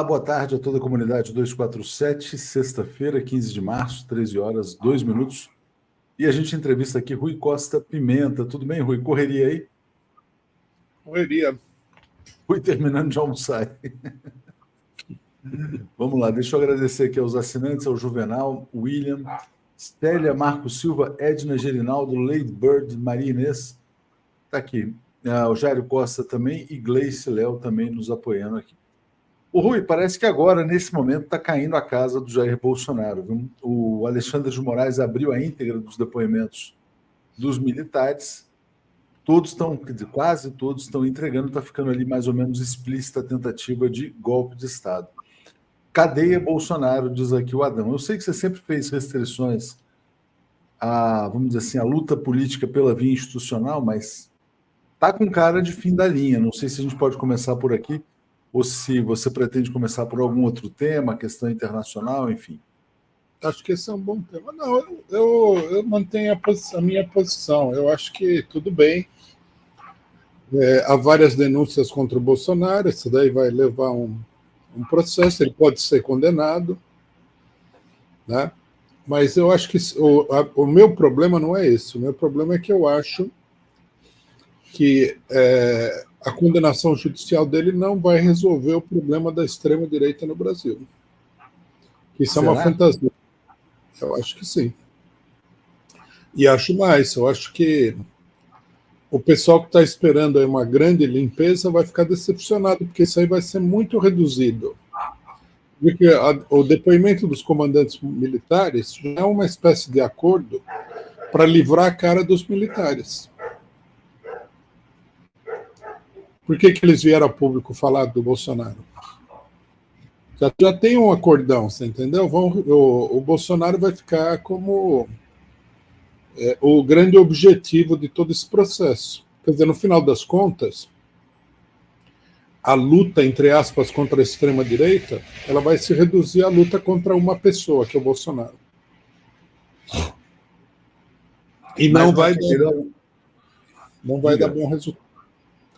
Olá, boa tarde a toda a comunidade 247, sexta-feira, 15 de março, 13 horas, 2 minutos. E a gente entrevista aqui Rui Costa Pimenta. Tudo bem, Rui? Correria aí? Correria. Rui terminando de almoçar. Vamos lá, deixa eu agradecer aqui aos assinantes, ao Juvenal, William, Célia, Marco Silva, Edna Gerinaldo, Lady Bird, Maria Inês. Está aqui. O Jairo Costa também e Gleice Léo também nos apoiando aqui. O Rui, parece que agora, nesse momento, está caindo a casa do Jair Bolsonaro. Viu? O Alexandre de Moraes abriu a íntegra dos depoimentos dos militares. Todos estão, quer dizer, quase todos estão entregando, está ficando ali mais ou menos explícita a tentativa de golpe de Estado. Cadeia Bolsonaro, diz aqui o Adão. Eu sei que você sempre fez restrições à, vamos dizer assim, à luta política pela via institucional, mas está com cara de fim da linha. Não sei se a gente pode começar por aqui, ou se você pretende começar por algum outro tema, questão internacional, enfim. Acho que esse é um bom tema. Não, eu mantenho a minha posição. Eu acho que tudo bem. Há várias denúncias contra o Bolsonaro, isso daí vai levar um processo, ele pode ser condenado, né? Mas eu acho que o meu problema não é esse. O meu problema é que eu acho que a condenação judicial dele não vai resolver o problema da extrema-direita no Brasil. Isso é uma fantasia. Eu acho que sim. E acho mais, eu acho que o pessoal que está esperando aí uma grande limpeza vai ficar decepcionado, porque isso aí vai ser muito reduzido. Porque o depoimento dos comandantes militares já é uma espécie de acordo para livrar a cara dos militares. Por que eles vieram ao público falar do Bolsonaro? Já tem um acordão, você entendeu? O Bolsonaro vai ficar como o grande objetivo de todo esse processo. Quer dizer, no final das contas, a luta, entre aspas, contra a extrema-direita, ela vai se reduzir à luta contra uma pessoa, que é o Bolsonaro. E não vai dar bom resultado.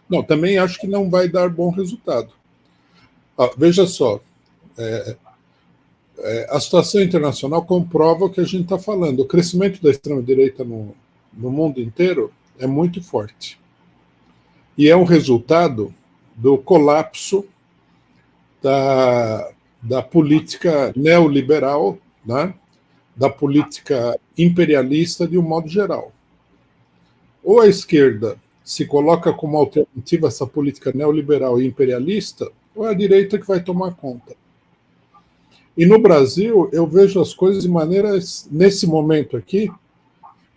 Não, também acho que não vai dar bom resultado. Veja só, a situação internacional comprova o que a gente está falando. O crescimento da extrema-direita no mundo inteiro é muito forte. E é um resultado do colapso da política neoliberal, né? Da política imperialista de um modo geral. Ou a esquerda se coloca como alternativa a essa política neoliberal e imperialista, ou é a direita que vai tomar conta. E no Brasil, eu vejo as coisas nesse momento aqui,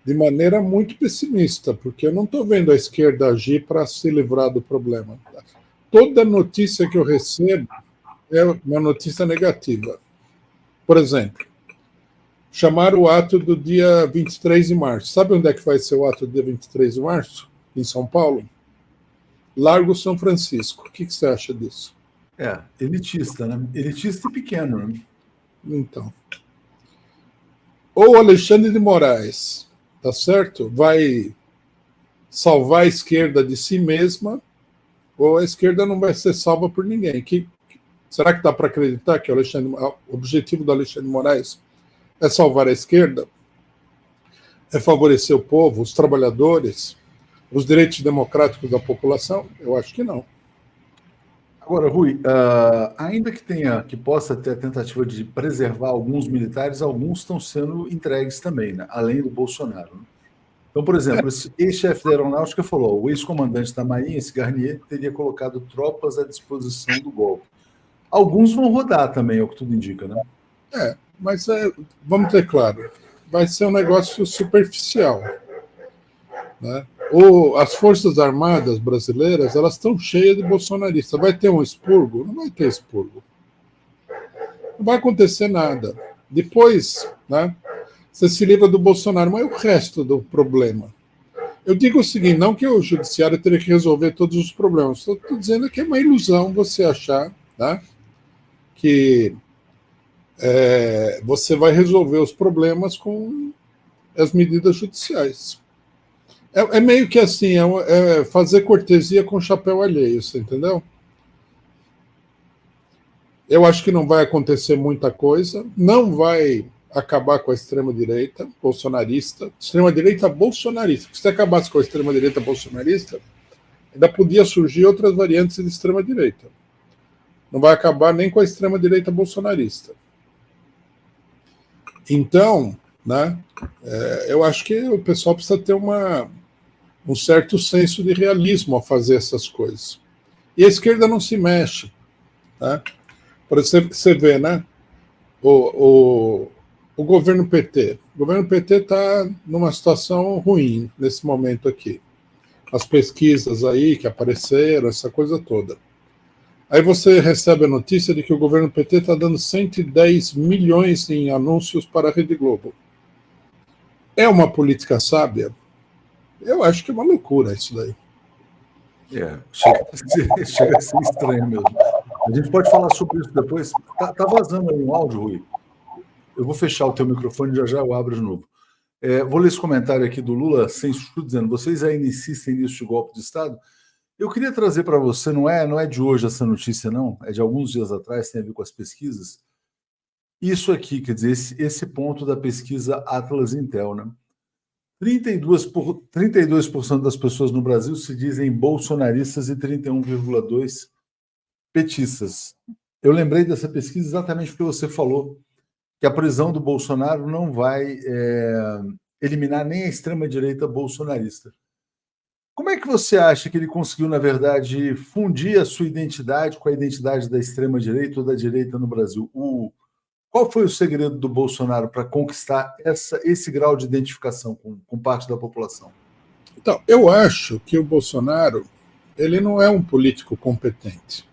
de maneira muito pessimista, porque eu não estou vendo a esquerda agir para se livrar do problema. Toda notícia que eu recebo é uma notícia negativa. Por exemplo, chamaram o ato do dia 23 de março. Sabe onde é que vai ser o ato do dia 23 de março? Em São Paulo? Largo São Francisco. O que você acha disso? Elitista, né? Elitista e pequeno, né? Então. Ou Alexandre de Moraes, tá certo? Vai salvar a esquerda de si mesma, ou a esquerda não vai ser salva por ninguém. Será que dá para acreditar que o objetivo do Alexandre de Moraes é salvar a esquerda? É favorecer o povo, os trabalhadores, os direitos democráticos da população? Eu acho que não. Agora, Rui, ainda que possa ter a tentativa de preservar alguns militares, alguns estão sendo entregues também, né? Além do Bolsonaro. Né? Então, por exemplo, esse ex-chefe da aeronáutica falou, o ex-comandante da Marinha, esse Garnier, teria colocado tropas à disposição do golpe. Alguns vão rodar também, é o que tudo indica, né? Mas vamos ter claro, vai ser um negócio superficial, né? As Forças Armadas brasileiras, elas estão cheias de bolsonaristas. Vai ter um expurgo? Não vai ter expurgo. Não vai acontecer nada. Depois, né, você se livra do Bolsonaro, mas e o resto do problema? Eu digo o seguinte, não que o judiciário teria que resolver todos os problemas, estou dizendo que é uma ilusão você achar, né, que você vai resolver os problemas com as medidas judiciais. É meio que assim, fazer cortesia com chapéu alheio, você entendeu? Eu acho que não vai acontecer muita coisa, não vai acabar com a extrema-direita bolsonarista, extrema-direita bolsonarista. Se acabasse com a extrema-direita bolsonarista, ainda podia surgir outras variantes de extrema-direita. Não vai acabar nem com a extrema-direita bolsonarista. Então, né, eu acho que o pessoal precisa ter um certo senso de realismo a fazer essas coisas. E a esquerda não se mexe. Né? Por exemplo, você vê, né? O governo PT. O governo PT está numa situação ruim nesse momento aqui. As pesquisas aí que apareceram, essa coisa toda. Aí você recebe a notícia de que o governo PT está dando 110 milhões em anúncios para a Rede Globo. É uma política sábia? Eu acho que é uma loucura isso daí. Chega a ser estranho mesmo. A gente pode falar sobre isso depois. Tá vazando aí um áudio, Rui. Eu vou fechar o teu microfone e já eu abro de novo. Vou ler esse comentário aqui do Lula sem chuchu, dizendo: vocês ainda insistem nisso de golpe de Estado? Eu queria trazer para você, não é de hoje essa notícia, não, é de alguns dias atrás, tem a ver com as pesquisas. Isso aqui, quer dizer, esse ponto da pesquisa Atlas Intel, né? 32% das pessoas no Brasil se dizem bolsonaristas e 31,2% petistas. Eu lembrei dessa pesquisa exatamente porque você falou que a prisão do Bolsonaro não vai eliminar nem a extrema-direita bolsonarista. Como é que você acha que ele conseguiu, na verdade, fundir a sua identidade com a identidade da extrema-direita ou da direita no Brasil? Qual foi o segredo do Bolsonaro para conquistar esse grau de identificação com parte da população? Então, eu acho que o Bolsonaro ele não é um político competente.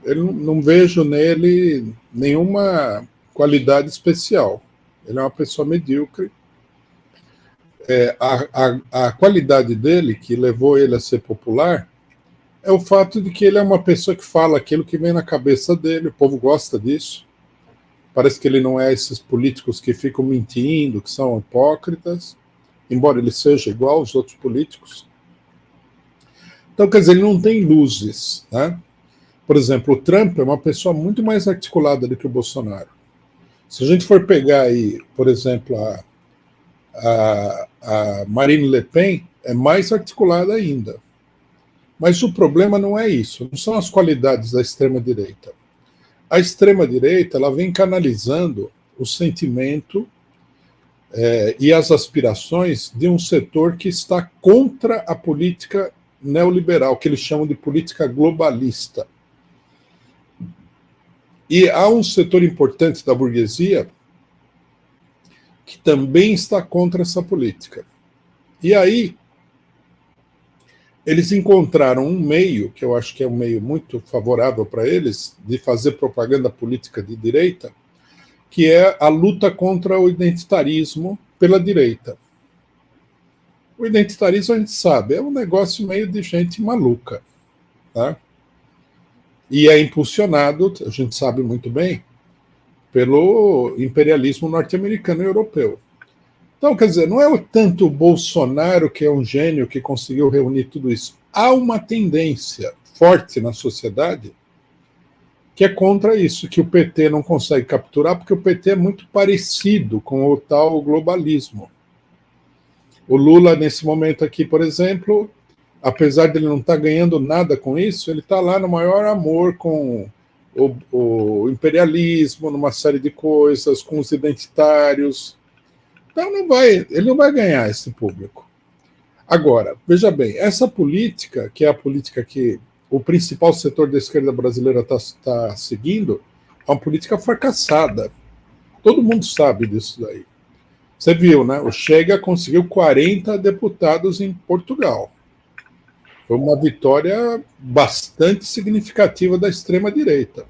Eu não vejo nele nenhuma qualidade especial. Ele é uma pessoa medíocre. A qualidade dele, que levou ele a ser popular, é o fato de que ele é uma pessoa que fala aquilo que vem na cabeça dele, o povo gosta disso. Parece que ele não é esses políticos que ficam mentindo, que são hipócritas, embora ele seja igual aos outros políticos. Então, quer dizer, ele não tem luzes, né? Por exemplo, o Trump é uma pessoa muito mais articulada do que o Bolsonaro. Se a gente for pegar aí, por exemplo, a Marine Le Pen, é mais articulada ainda. Mas o problema não é isso, não são as qualidades da extrema-direita. A extrema-direita ela vem canalizando o sentimento e as aspirações de um setor que está contra a política neoliberal, que eles chamam de política globalista. E há um setor importante da burguesia que também está contra essa política. E aí, eles encontraram um meio, que eu acho que é um meio muito favorável para eles, de fazer propaganda política de direita, que é a luta contra o identitarismo pela direita. O identitarismo, a gente sabe, é um negócio meio de gente maluca, tá? E é impulsionado, a gente sabe muito bem, pelo imperialismo norte-americano e europeu. Então, quer dizer, não é tanto o Bolsonaro que é um gênio que conseguiu reunir tudo isso. Há uma tendência forte na sociedade que é contra isso, que o PT não consegue capturar, porque o PT é muito parecido com o tal globalismo. O Lula, nesse momento aqui, por exemplo, apesar de ele não estar ganhando nada com isso, ele está lá no maior amor com o imperialismo, numa série de coisas, com os identitários. Então ele não vai ganhar esse público. Agora, veja bem, essa política, que é a política que o principal setor da esquerda brasileira está seguindo, é uma política fracassada. Todo mundo sabe disso daí. Você viu, né? O Chega conseguiu 40 deputados em Portugal. Foi uma vitória bastante significativa da extrema-direita.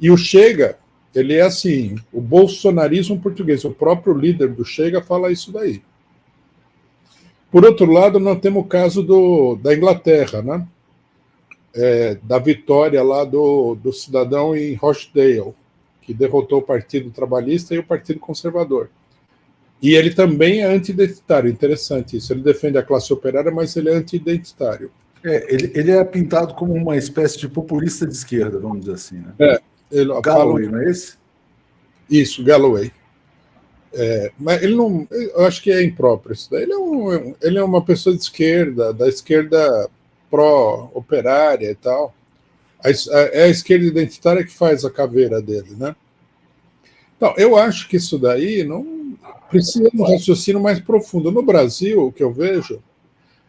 E o Chega, ele é assim, o bolsonarismo português. O próprio líder do Chega fala isso daí. Por outro lado, nós temos o caso da Inglaterra, né? Da vitória lá do cidadão em Rochdale, que derrotou o Partido Trabalhista e o Partido Conservador. E ele também é anti-identitário, interessante isso. Ele defende a classe operária, mas ele é anti-identitário. Ele é pintado como uma espécie de populista de esquerda, vamos dizer assim, né? Galloway, não é esse? Isso, Galloway. Mas ele não, eu acho que é impróprio isso daí. Ele é uma pessoa de esquerda, da esquerda pró-operária e tal. É a esquerda identitária que faz a caveira dele, né? Então, eu acho que isso daí não precisa de um raciocínio mais profundo. No Brasil, o que eu vejo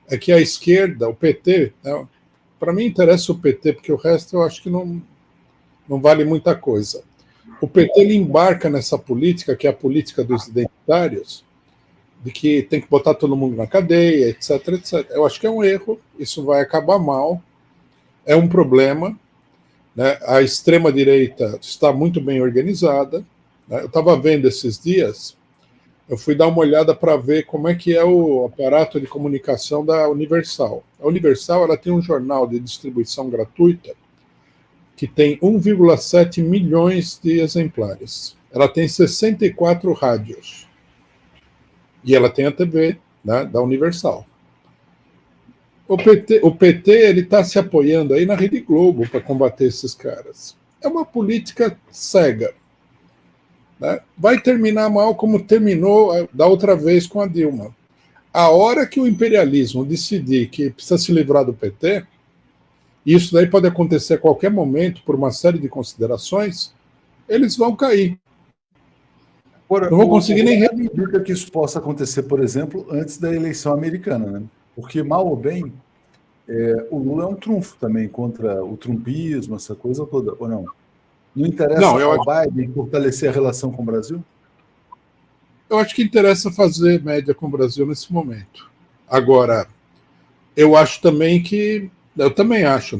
é que a esquerda, o PT, né, para mim interessa o PT, porque o resto eu acho que não vale muita coisa. O PT ele embarca nessa política, que é a política dos identitários, de que tem que botar todo mundo na cadeia, etc, etc. Eu acho que é um erro, isso vai acabar mal, é um problema, né? A extrema-direita está muito bem organizada, né? Eu estava vendo esses dias, eu fui dar uma olhada para ver como é que é o aparato de comunicação da Universal. A Universal ela tem um jornal de distribuição gratuita que tem 1,7 milhões de exemplares. Ela tem 64 rádios. E ela tem a TV, né, da Universal. O PT ele está se apoiando aí na Rede Globo para combater esses caras. É uma política cega. Né? Vai terminar mal como terminou da outra vez com a Dilma. A hora que o imperialismo decidir que precisa se livrar do PT, e isso daí pode acontecer a qualquer momento por uma série de considerações, eles vão cair. Agora, não vão conseguir nem... indica que isso possa acontecer, por exemplo, antes da eleição americana, né? Porque, mal ou bem, o Lula é um trunfo também contra o trumpismo, essa coisa toda, ou não? Não interessa ao Biden fortalecer a relação com o Brasil? Eu acho que interessa fazer média com o Brasil nesse momento. Agora, eu acho também que... Eu também acho.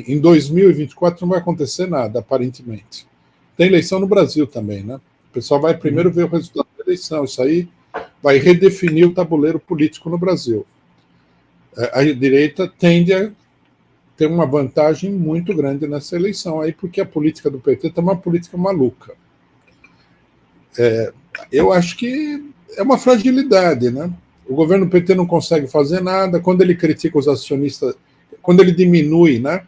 Em 2024 não vai acontecer nada, aparentemente. Tem eleição no Brasil também, né? O pessoal vai primeiro ver o resultado da eleição. Isso aí vai redefinir o tabuleiro político no Brasil. A direita tende a ter uma vantagem muito grande nessa eleição aí, porque a política do PT está uma política maluca. Eu acho que é uma fragilidade, né? O governo PT não consegue fazer nada. Quando ele critica os acionistas, quando ele diminui, né,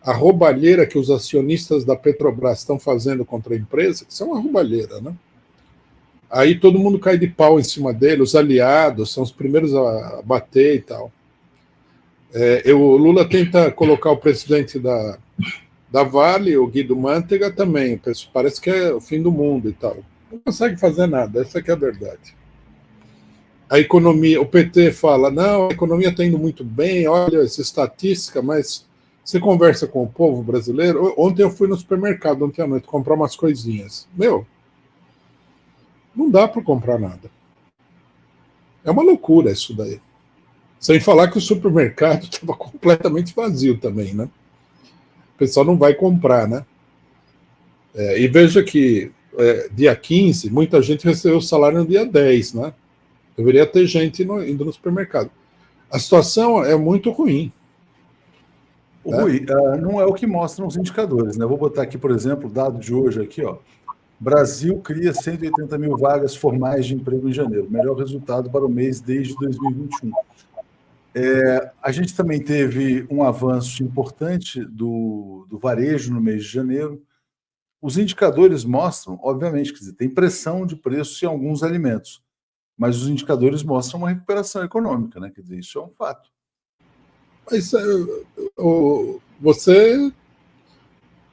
a roubalheira que os acionistas da Petrobras estão fazendo contra a empresa, que são uma roubalheira, né? Aí todo mundo cai de pau em cima dele, os aliados são os primeiros a bater e tal. O Lula tenta colocar o presidente da Vale, o Guido Mantega, também. Parece que é o fim do mundo e tal. Não consegue fazer nada, essa que é a verdade. A economia, o PT fala, não, a economia está indo muito bem, olha essa estatística, mas você conversa com o povo brasileiro. Ontem eu fui no supermercado, ontem à noite, comprar umas coisinhas. Não dá para comprar nada. É uma loucura isso daí. Sem falar que o supermercado estava completamente vazio também, né? O pessoal não vai comprar, né? E veja que dia 15, muita gente recebeu o salário no dia 10, né? Deveria ter gente indo no supermercado. A situação é muito ruim. Rui, não é o que mostram os indicadores, né? Vou botar aqui, por exemplo, o dado de hoje aqui, ó. Brasil cria 180 mil vagas formais de emprego em janeiro. Melhor resultado para o mês desde 2021. A gente também teve um avanço importante do varejo no mês de janeiro. Os indicadores mostram, obviamente, quer dizer, tem pressão de preços em alguns alimentos, mas os indicadores mostram uma recuperação econômica, né? Quer dizer, isso é um fato. Mas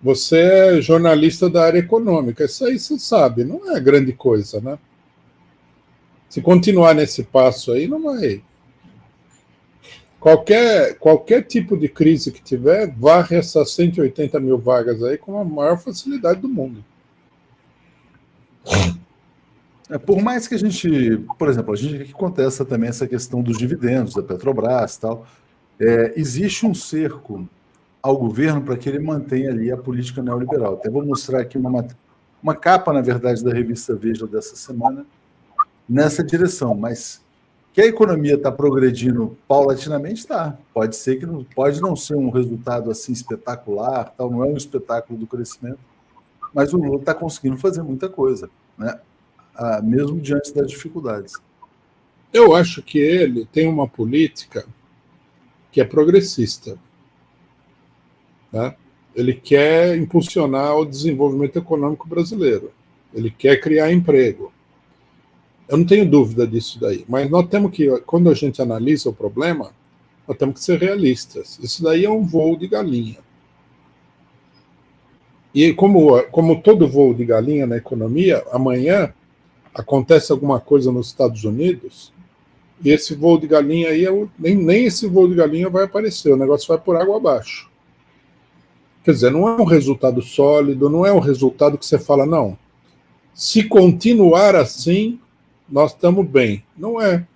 você é jornalista da área econômica, isso aí você sabe, não é grande coisa, né? Se continuar nesse passo aí, não vai. Qualquer tipo de crise que tiver, varre essas 180 mil vagas aí com a maior facilidade do mundo. Por mais que a gente, por exemplo, a gente aqui contesta também essa questão dos dividendos da Petrobras e tal, existe um cerco ao governo para que ele mantenha ali a política neoliberal. Até vou mostrar aqui uma capa, na verdade, da revista Veja dessa semana, nessa direção, mas que a economia está progredindo paulatinamente, está. Pode ser que pode não ser um resultado assim espetacular, tal, não é um espetáculo do crescimento, mas o Lula está conseguindo fazer muita coisa, né? Mesmo diante das dificuldades. Eu acho que ele tem uma política que é progressista. Né? Ele quer impulsionar o desenvolvimento econômico brasileiro. Ele quer criar emprego. Eu não tenho dúvida disso daí. Mas nós temos que, quando a gente analisa o problema, nós temos que ser realistas. Isso daí é um voo de galinha. E como todo voo de galinha na economia, amanhã acontece alguma coisa nos Estados Unidos e esse voo de galinha aí, nem esse voo de galinha vai aparecer, o negócio vai por água abaixo. Quer dizer, não é um resultado sólido, não é um resultado que você fala, não, se continuar assim, nós estamos bem. Não é.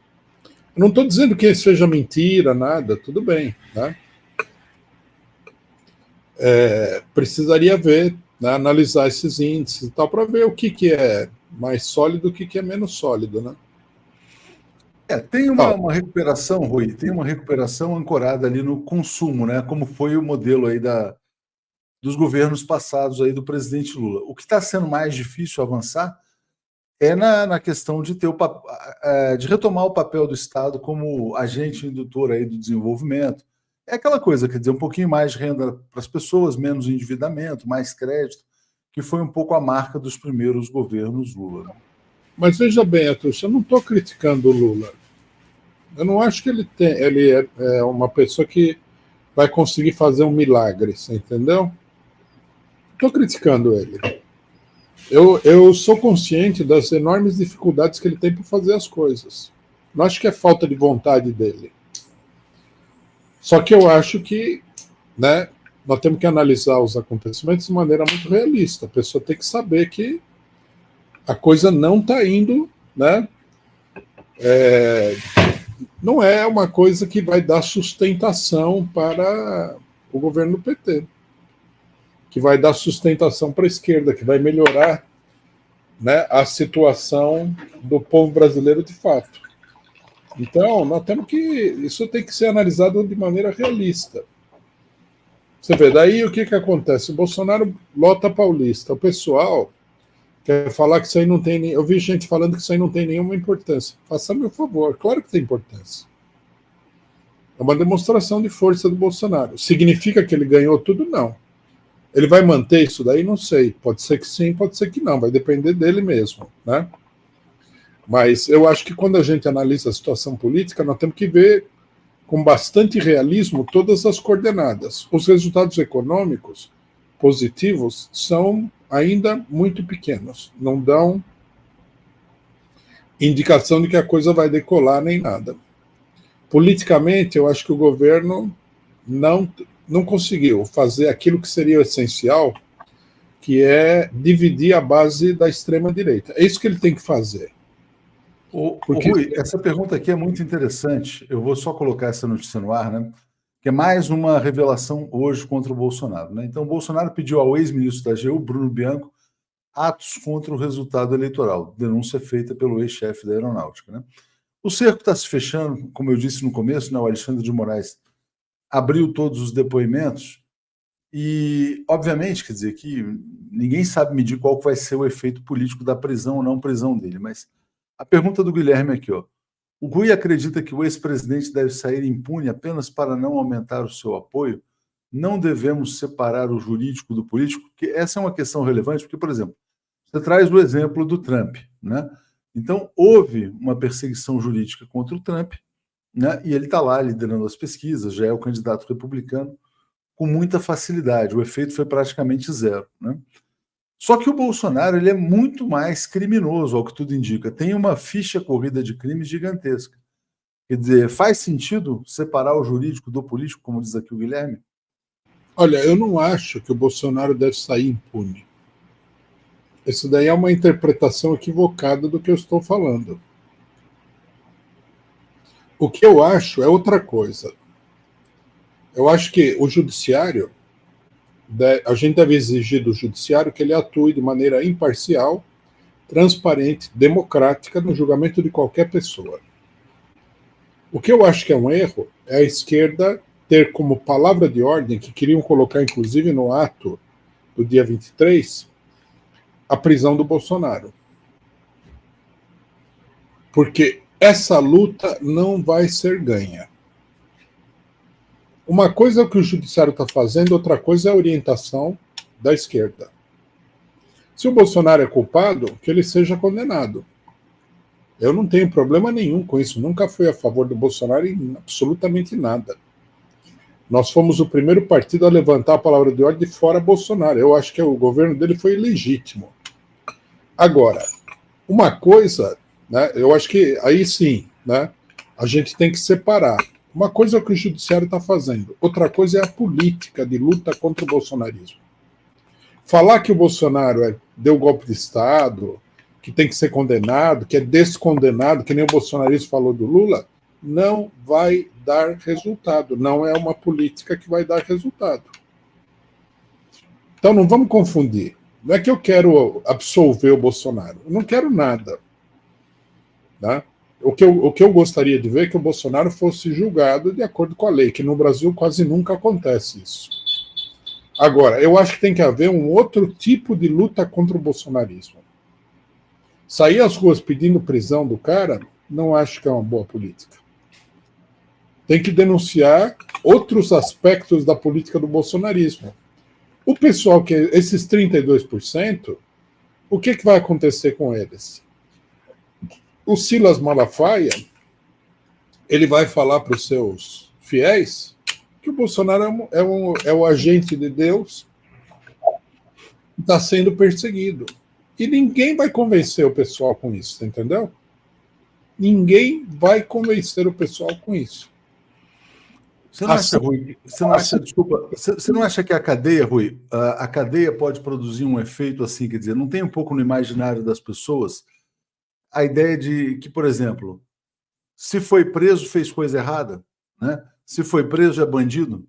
Eu não estou dizendo que seja mentira, nada, tudo bem, né? Precisaria ver, né, analisar esses índices e tal, para ver o que é mais sólido e o que é menos sólido, né? Tem uma recuperação, Rui, tem uma recuperação ancorada ali no consumo, né? Como foi o modelo aí dos governos passados aí do presidente Lula. O que está sendo mais difícil avançar é na questão de de retomar o papel do Estado como agente indutor aí do desenvolvimento. É aquela coisa, quer dizer, um pouquinho mais de renda para as pessoas, menos endividamento, mais crédito, que foi um pouco a marca dos primeiros governos Lula. Mas veja bem, Atucha, eu não estou criticando o Lula. Eu não acho que ele é uma pessoa que vai conseguir fazer um milagre, você entendeu? Estou criticando ele. Eu sou consciente das enormes dificuldades que ele tem para fazer as coisas. Não acho que é falta de vontade dele. Só que eu acho que, né, nós temos que analisar os acontecimentos de maneira muito realista. A pessoa tem que saber que a coisa não está indo, né? Não é uma coisa que vai dar sustentação para o governo do PT, que vai dar sustentação para a esquerda, que vai melhorar, né, a situação do povo brasileiro de fato. Então, nós temos que. Isso tem que ser analisado de maneira realista. Você vê, daí o que acontece? O Bolsonaro lota a Paulista. O pessoal quer falar que isso aí não tem. Eu vi gente falando que isso aí não tem nenhuma importância. Faça-me o favor, claro que tem importância. É uma demonstração de força do Bolsonaro. Significa que ele ganhou tudo? Não. Ele vai manter isso daí? Não sei. Pode ser que sim, pode ser que não. Vai depender dele mesmo, né? Mas eu acho que quando a gente analisa a situação política, nós temos que ver com bastante realismo todas as coordenadas. Os resultados econômicos positivos são ainda muito pequenos. Não dão indicação de que a coisa vai decolar nem nada. Politicamente, eu acho que o governo não conseguiu fazer aquilo que seria o essencial, que é dividir a base da extrema-direita. É isso que ele tem que fazer. Rui, essa pergunta aqui é muito interessante. Eu vou só colocar essa notícia no ar, né? Que é mais uma revelação hoje contra o Bolsonaro, né? Então, o Bolsonaro pediu ao ex-ministro da AGU, Bruno Bianco, atos contra o resultado eleitoral. Denúncia feita pelo ex-chefe da Aeronáutica, né? O cerco está se fechando, como eu disse no começo, né? O Alexandre de Moraes abriu todos os depoimentos e, obviamente, quer dizer que ninguém sabe medir qual vai ser o efeito político da prisão ou não prisão dele, mas a pergunta do Guilherme aqui, ó. O Rui acredita que o ex-presidente deve sair impune apenas para não aumentar o seu apoio? Não devemos separar o jurídico do político? Porque essa é uma questão relevante, porque, por exemplo, você traz o exemplo do Trump, né? Então, houve uma perseguição jurídica contra o Trump, né? E ele está lá liderando as pesquisas, já é o candidato republicano, com muita facilidade. O efeito foi praticamente zero, né? Só que o Bolsonaro ele é muito mais criminoso, ao que tudo indica. Tem uma ficha corrida de crimes gigantesca. Quer dizer, faz sentido separar o jurídico do político, como diz aqui o Guilherme? Olha, eu não acho que o Bolsonaro deve sair impune. Isso daí é uma interpretação equivocada do que eu estou falando. O que eu acho é outra coisa. Eu acho que o judiciário, a gente deve exigir do judiciário que ele atue de maneira imparcial, transparente, democrática no julgamento de qualquer pessoa. O que eu acho que é um erro é a esquerda ter como palavra de ordem, que queriam colocar inclusive no ato do dia 23, a prisão do Bolsonaro. Porque essa luta não vai ser ganha. Uma coisa é o que o judiciário está fazendo, outra coisa é a orientação da esquerda. Se o Bolsonaro é culpado, que ele seja condenado. Eu não tenho problema nenhum com isso, nunca fui a favor do Bolsonaro em absolutamente nada. Nós fomos o primeiro partido a levantar a palavra de ordem de fora Bolsonaro. Eu acho que o governo dele foi ilegítimo. Agora, uma coisa, né, eu acho que aí sim, né, a gente tem que separar. Uma coisa é o que o judiciário está fazendo, outra coisa é a política de luta contra o bolsonarismo. Falar que o Bolsonaro deu golpe de Estado, que tem que ser condenado, que é descondenado, que nem o bolsonarismo falou do Lula, não vai dar resultado. Não é uma política que vai dar resultado. Então não vamos confundir. Não é que eu quero absolver o Bolsonaro. Eu não quero nada. Né? O que eu gostaria de ver é que o Bolsonaro fosse julgado de acordo com a lei, que no Brasil quase nunca acontece isso. Agora, eu acho que tem que haver um outro tipo de luta contra o bolsonarismo. Sair às ruas pedindo prisão do cara, não acho que é uma boa política. Tem que denunciar outros aspectos da política do bolsonarismo. O pessoal que esses 32%, o que vai acontecer com eles? O Silas Malafaia, ele vai falar para os seus fiéis que o Bolsonaro é o agente de Deus que está sendo perseguido. E ninguém vai convencer o pessoal com isso, entendeu? Ninguém vai convencer o pessoal com isso. Você não acha, Rui, você não acha que a cadeia, Rui, a cadeia pode produzir um efeito assim, quer dizer, não tem um pouco no imaginário das pessoas a ideia de que, por exemplo, se foi preso, fez coisa errada, né? Se foi preso, é bandido?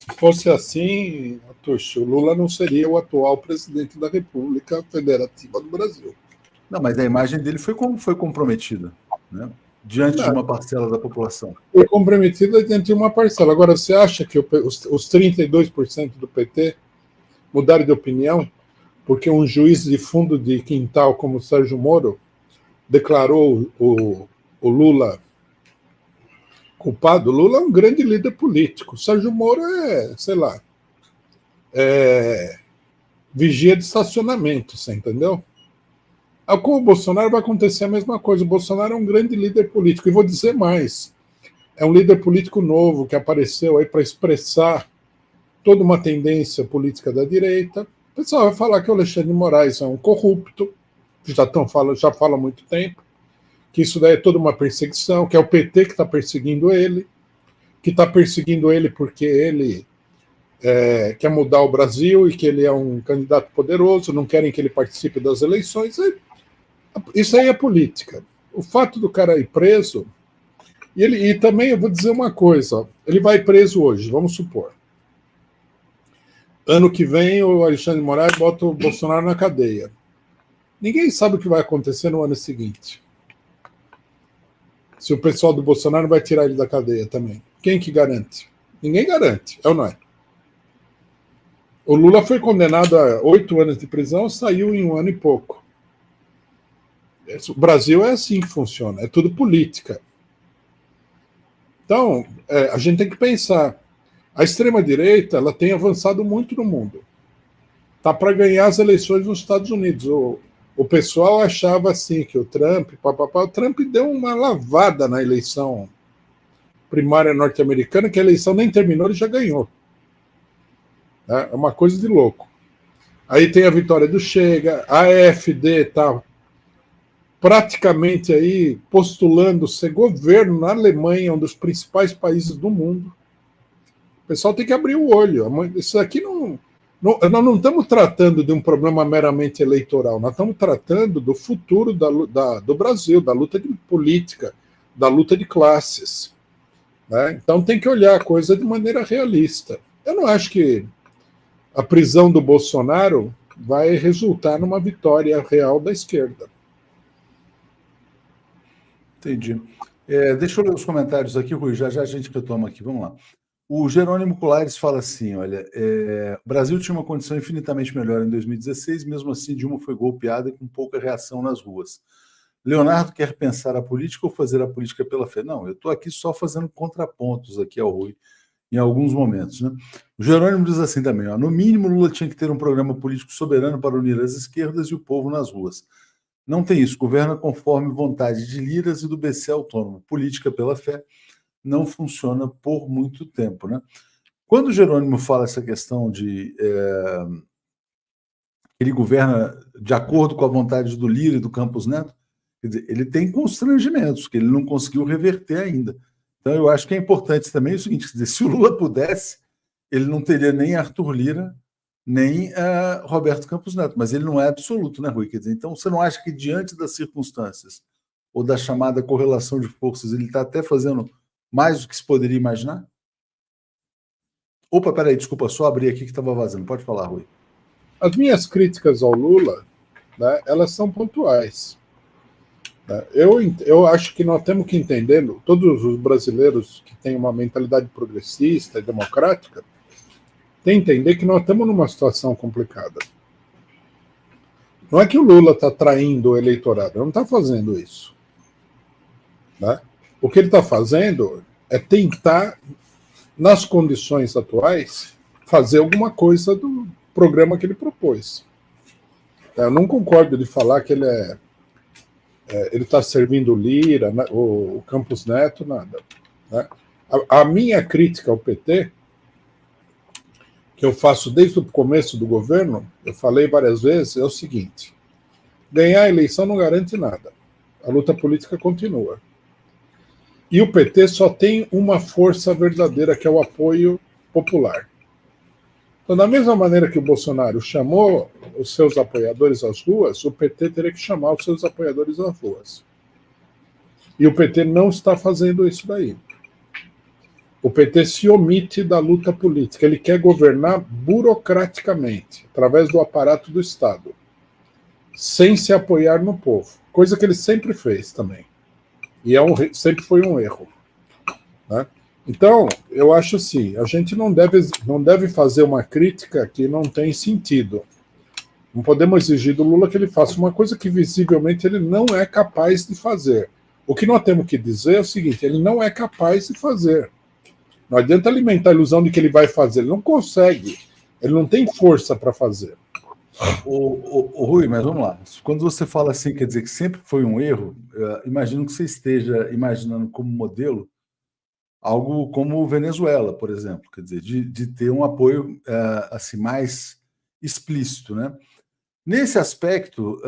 Se fosse assim, Atucho, o Lula não seria o atual presidente da República Federativa do Brasil. Não, mas a imagem dele foi comprometida, né? Diante de uma parcela da população. Foi comprometida diante de uma parcela. Agora, você acha que os 32% do PT mudaram de opinião porque um juiz de fundo de quintal como o Sérgio Moro declarou o Lula culpado? O Lula é um grande líder político. O Sérgio Moro sei lá, vigia de estacionamento, você entendeu? Com o Bolsonaro vai acontecer a mesma coisa. O Bolsonaro é um grande líder político. E vou dizer mais. É um líder político novo que apareceu aí para expressar toda uma tendência política da direita. O pessoal vai falar que o Alexandre de Moraes é um corrupto, que já fala há muito tempo, que isso daí é toda uma perseguição, que é o PT que está perseguindo ele, porque ele quer mudar o Brasil e que ele é um candidato poderoso, não querem que ele participe das eleições. Isso aí é política. O fato do cara ir preso... E também eu vou dizer uma coisa, ele vai preso hoje, vamos supor. Ano que vem o Alexandre de Moraes bota o Bolsonaro na cadeia. Ninguém sabe o que vai acontecer no ano seguinte. Se o pessoal do Bolsonaro vai tirar ele da cadeia também. Quem que garante? Ninguém garante, é ou não é? O Lula foi condenado a 8 anos de prisão, saiu em 1 ano e pouco. O Brasil é assim que funciona, é tudo política. Então, a gente tem que pensar. A extrema-direita ela tem avançado muito no mundo. Está para ganhar as eleições nos Estados Unidos. O pessoal achava assim que o Trump deu uma lavada na eleição primária norte-americana, que a eleição nem terminou, ele já ganhou. É uma coisa de louco. Aí tem a vitória do Chega, a AfD está praticamente aí postulando ser governo na Alemanha, um dos principais países do mundo. O pessoal tem que abrir o olho. Isso aqui nós não estamos tratando de um problema meramente eleitoral, nós estamos tratando do futuro do Brasil, da luta de política, da luta de classes. Né? Então tem que olhar a coisa de maneira realista. Eu não acho que a prisão do Bolsonaro vai resultar numa vitória real da esquerda. Entendi. Deixa eu ler os comentários aqui, Rui, já a gente retoma aqui, vamos lá. O Jerônimo Colares fala assim, olha, o Brasil tinha uma condição infinitamente melhor em 2016, mesmo assim Dilma foi golpeada e com pouca reação nas ruas. Leonardo quer pensar a política ou fazer a política pela fé? Não, eu estou aqui só fazendo contrapontos aqui ao Rui em alguns momentos, né? O Jerônimo diz assim também, ó, no mínimo Lula tinha que ter um programa político soberano para unir as esquerdas e o povo nas ruas. Não tem isso, governa conforme vontade de Liras e do BC autônomo. Política pela fé não funciona por muito tempo, né? Quando o Jerônimo fala essa questão de ele governa de acordo com a vontade do Lira e do Campos Neto, quer dizer, ele tem constrangimentos que ele não conseguiu reverter ainda. Então, eu acho que é importante também o seguinte, quer dizer, se o Lula pudesse, ele não teria nem Arthur Lira, nem Roberto Campos Neto, mas ele não é absoluto, né, Rui? Quer dizer, então, você não acha que diante das circunstâncias ou da chamada correlação de forças, ele está até fazendo mais do que se poderia imaginar? Opa, peraí, desculpa, só abrir aqui que estava vazando. Pode falar, Rui. As minhas críticas ao Lula, né, elas são pontuais. Né? Eu acho que nós temos que entender, todos os brasileiros que têm uma mentalidade progressista e democrática, tem que entender que nós estamos numa situação complicada. Não é que o Lula está traindo o eleitorado, ele não está fazendo isso. Né? O que ele está fazendo é tentar, nas condições atuais, fazer alguma coisa do programa que ele propôs. Eu não concordo de falar que ele está servindo o Lira, né, o Campos Neto, nada. Né? A minha crítica ao PT, que eu faço desde o começo do governo, eu falei várias vezes, é o seguinte: ganhar a eleição não garante nada. A luta política continua. E o PT só tem uma força verdadeira, que é o apoio popular. Então, da mesma maneira que o Bolsonaro chamou os seus apoiadores às ruas, o PT teria que chamar os seus apoiadores às ruas. E o PT não está fazendo isso daí. O PT se omite da luta política. Ele quer governar burocraticamente, através do aparato do Estado, sem se apoiar no povo. Coisa que ele sempre fez também. E sempre foi um erro. Né? Então, eu acho assim, a gente não deve fazer uma crítica que não tem sentido. Não podemos exigir do Lula que ele faça uma coisa que visivelmente ele não é capaz de fazer. O que nós temos que dizer é o seguinte: ele não é capaz de fazer. Não adianta alimentar a ilusão de que ele vai fazer, ele não consegue, ele não tem força para fazer. Rui, mas vamos lá. Quando você fala assim, quer dizer que sempre foi um erro, imagino que você esteja imaginando como modelo algo como Venezuela, por exemplo, quer dizer, de ter um apoio assim mais explícito, né? Nesse aspecto,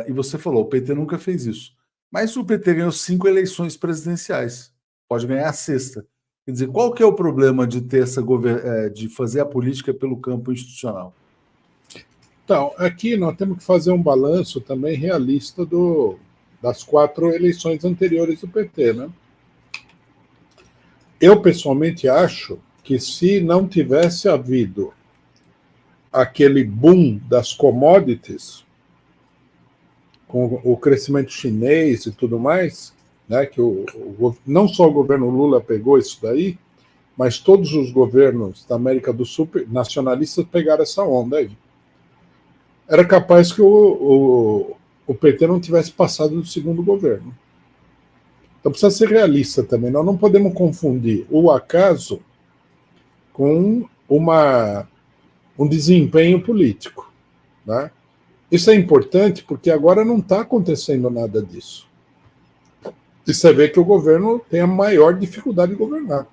e você falou, o PT nunca fez isso, mas o PT ganhou 5 eleições presidenciais, pode ganhar a 6ª. Quer dizer, qual que é o problema de ter de fazer a política pelo campo institucional? Então, aqui nós temos que fazer um balanço também realista das 4 eleições anteriores do PT, né? Eu, pessoalmente, acho que se não tivesse havido aquele boom das commodities, com o crescimento chinês e tudo mais, né, que não só o governo Lula pegou isso daí, mas todos os governos da América do Sul nacionalistas pegaram essa onda aí. Era capaz que o PT não tivesse passado do segundo governo. Então precisa ser realista também. Nós não podemos confundir o acaso com um desempenho político. Né? Isso é importante porque agora não está acontecendo nada disso. E você vê que o governo tem a maior dificuldade de governar.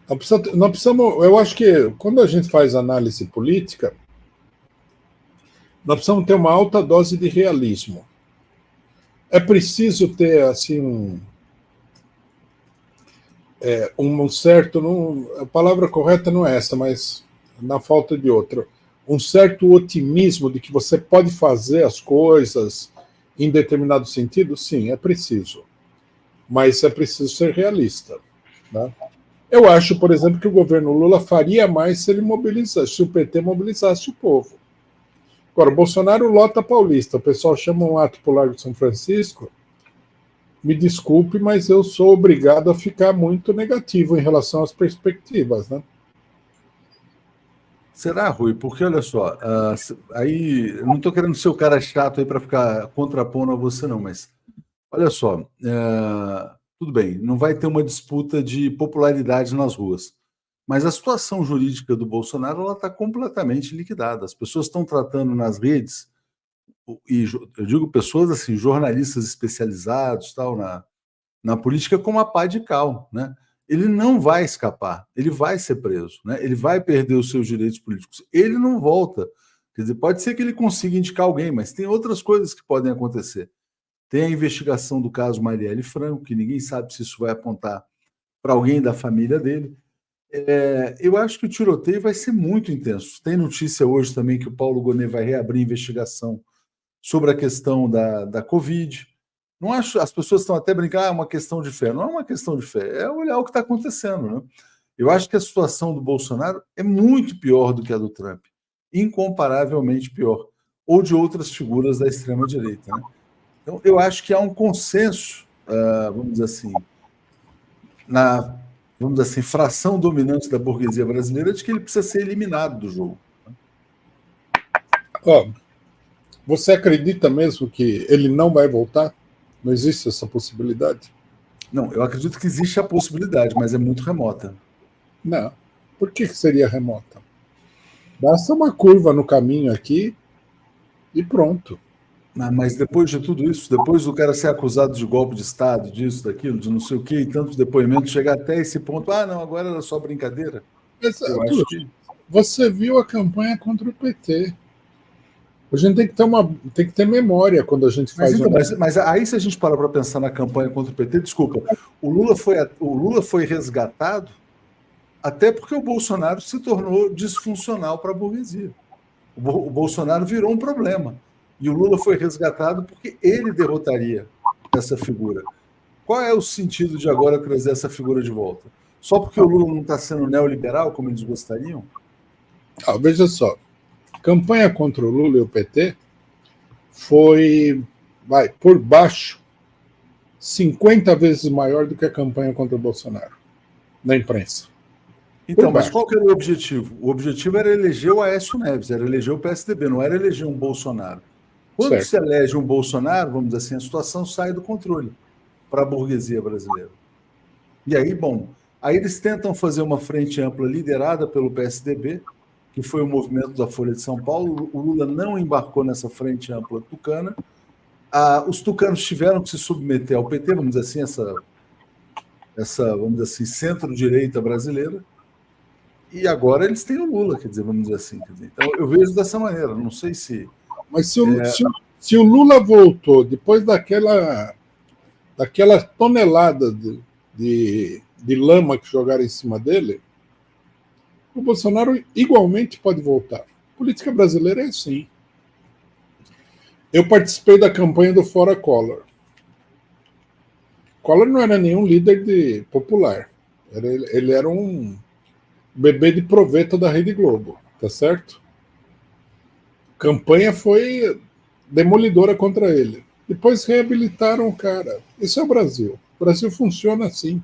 Nós precisamos, eu acho que quando a gente faz análise política, nós precisamos ter uma alta dose de realismo. É preciso ter assim um certo, a palavra correta não é essa, mas na falta de outra, um certo otimismo de que você pode fazer as coisas em determinado sentido, sim, é preciso. Mas é preciso ser realista. Né? Eu acho, por exemplo, que o governo Lula faria mais se o PT mobilizasse o povo. Agora, o Bolsonaro lota a Paulista, o pessoal chama um ato pro Largo de São Francisco. Me desculpe, mas eu sou obrigado a ficar muito negativo em relação às perspectivas, né? Será, Rui? Porque, olha só, aí, eu não estou querendo ser o cara chato aí para ficar contrapondo a você, não, mas olha só, tudo bem, não vai ter uma disputa de popularidade nas ruas. Mas a situação jurídica do Bolsonaro está completamente liquidada. As pessoas estão tratando nas redes, e eu digo pessoas assim, jornalistas especializados tal, na política, como a pá de cal, né? Ele não vai escapar, ele vai ser preso, né? Ele vai perder os seus direitos políticos. Ele não volta. Quer dizer, pode ser que ele consiga indicar alguém, mas tem outras coisas que podem acontecer. Tem a investigação do caso Marielle Franco, que ninguém sabe se isso vai apontar para alguém da família dele. Eu acho que o tiroteio vai ser muito intenso. Tem notícia hoje também que o Paulo Gonet vai reabrir investigação sobre a questão da Covid. Não acho, as pessoas estão até brincando, é uma questão de fé. Não é uma questão de fé, é olhar o que está acontecendo. Né? Eu acho que a situação do Bolsonaro é muito pior do que a do Trump, incomparavelmente pior, ou de outras figuras da extrema-direita. Né? Então, eu acho que há um consenso, vamos dizer assim, fração dominante da burguesia brasileira de que ele precisa ser eliminado do jogo. Você acredita mesmo que ele não vai voltar? Não existe essa possibilidade? Não, eu acredito que existe a possibilidade, mas é muito remota. Não. Por que seria remota? Basta uma curva no caminho aqui e pronto. Mas depois de tudo isso, depois do cara ser acusado de golpe de Estado, disso, daquilo, de não sei o quê, e tantos depoimentos, chegar até esse ponto, não, agora era só brincadeira. Eu acho que... Você viu a campanha contra o PT. A gente tem que ter memória quando a gente faz... Mas aí, se a gente parar para pensar na campanha contra o PT, desculpa, o Lula foi resgatado até porque o Bolsonaro se tornou disfuncional para a burguesia. O Bolsonaro virou um problema. E o Lula foi resgatado porque ele derrotaria essa figura. Qual é o sentido de agora trazer essa figura de volta? Só porque o Lula não está sendo neoliberal, como eles gostariam? Veja só. Campanha contra o Lula e o PT foi, por baixo, 50 vezes maior do que a campanha contra o Bolsonaro, na imprensa. Então, mas qual que era o objetivo? O objetivo era eleger o Aécio Neves, era eleger o PSDB, não era eleger um Bolsonaro. Quando se elege um Bolsonaro, vamos dizer assim, a situação sai do controle para a burguesia brasileira. E aí, aí eles tentam fazer uma frente ampla liderada pelo PSDB, que foi o movimento da Folha de São Paulo. O Lula não embarcou nessa frente ampla tucana. Os tucanos tiveram que se submeter ao PT, vamos dizer assim, essa vamos dizer assim, centro-direita brasileira. E agora eles têm o Lula, vamos dizer assim. Então eu vejo dessa maneira, não sei se... Mas se o Lula voltou depois daquela tonelada de lama que jogaram em cima dele, o Bolsonaro igualmente pode voltar. A política brasileira é assim. Eu participei da campanha do Fora Collor. Collor não era nenhum líder popular. Ele era um bebê de proveta da Rede Globo, tá certo? A campanha foi demolidora contra ele. Depois reabilitaram o cara. Isso é o Brasil. O Brasil funciona assim.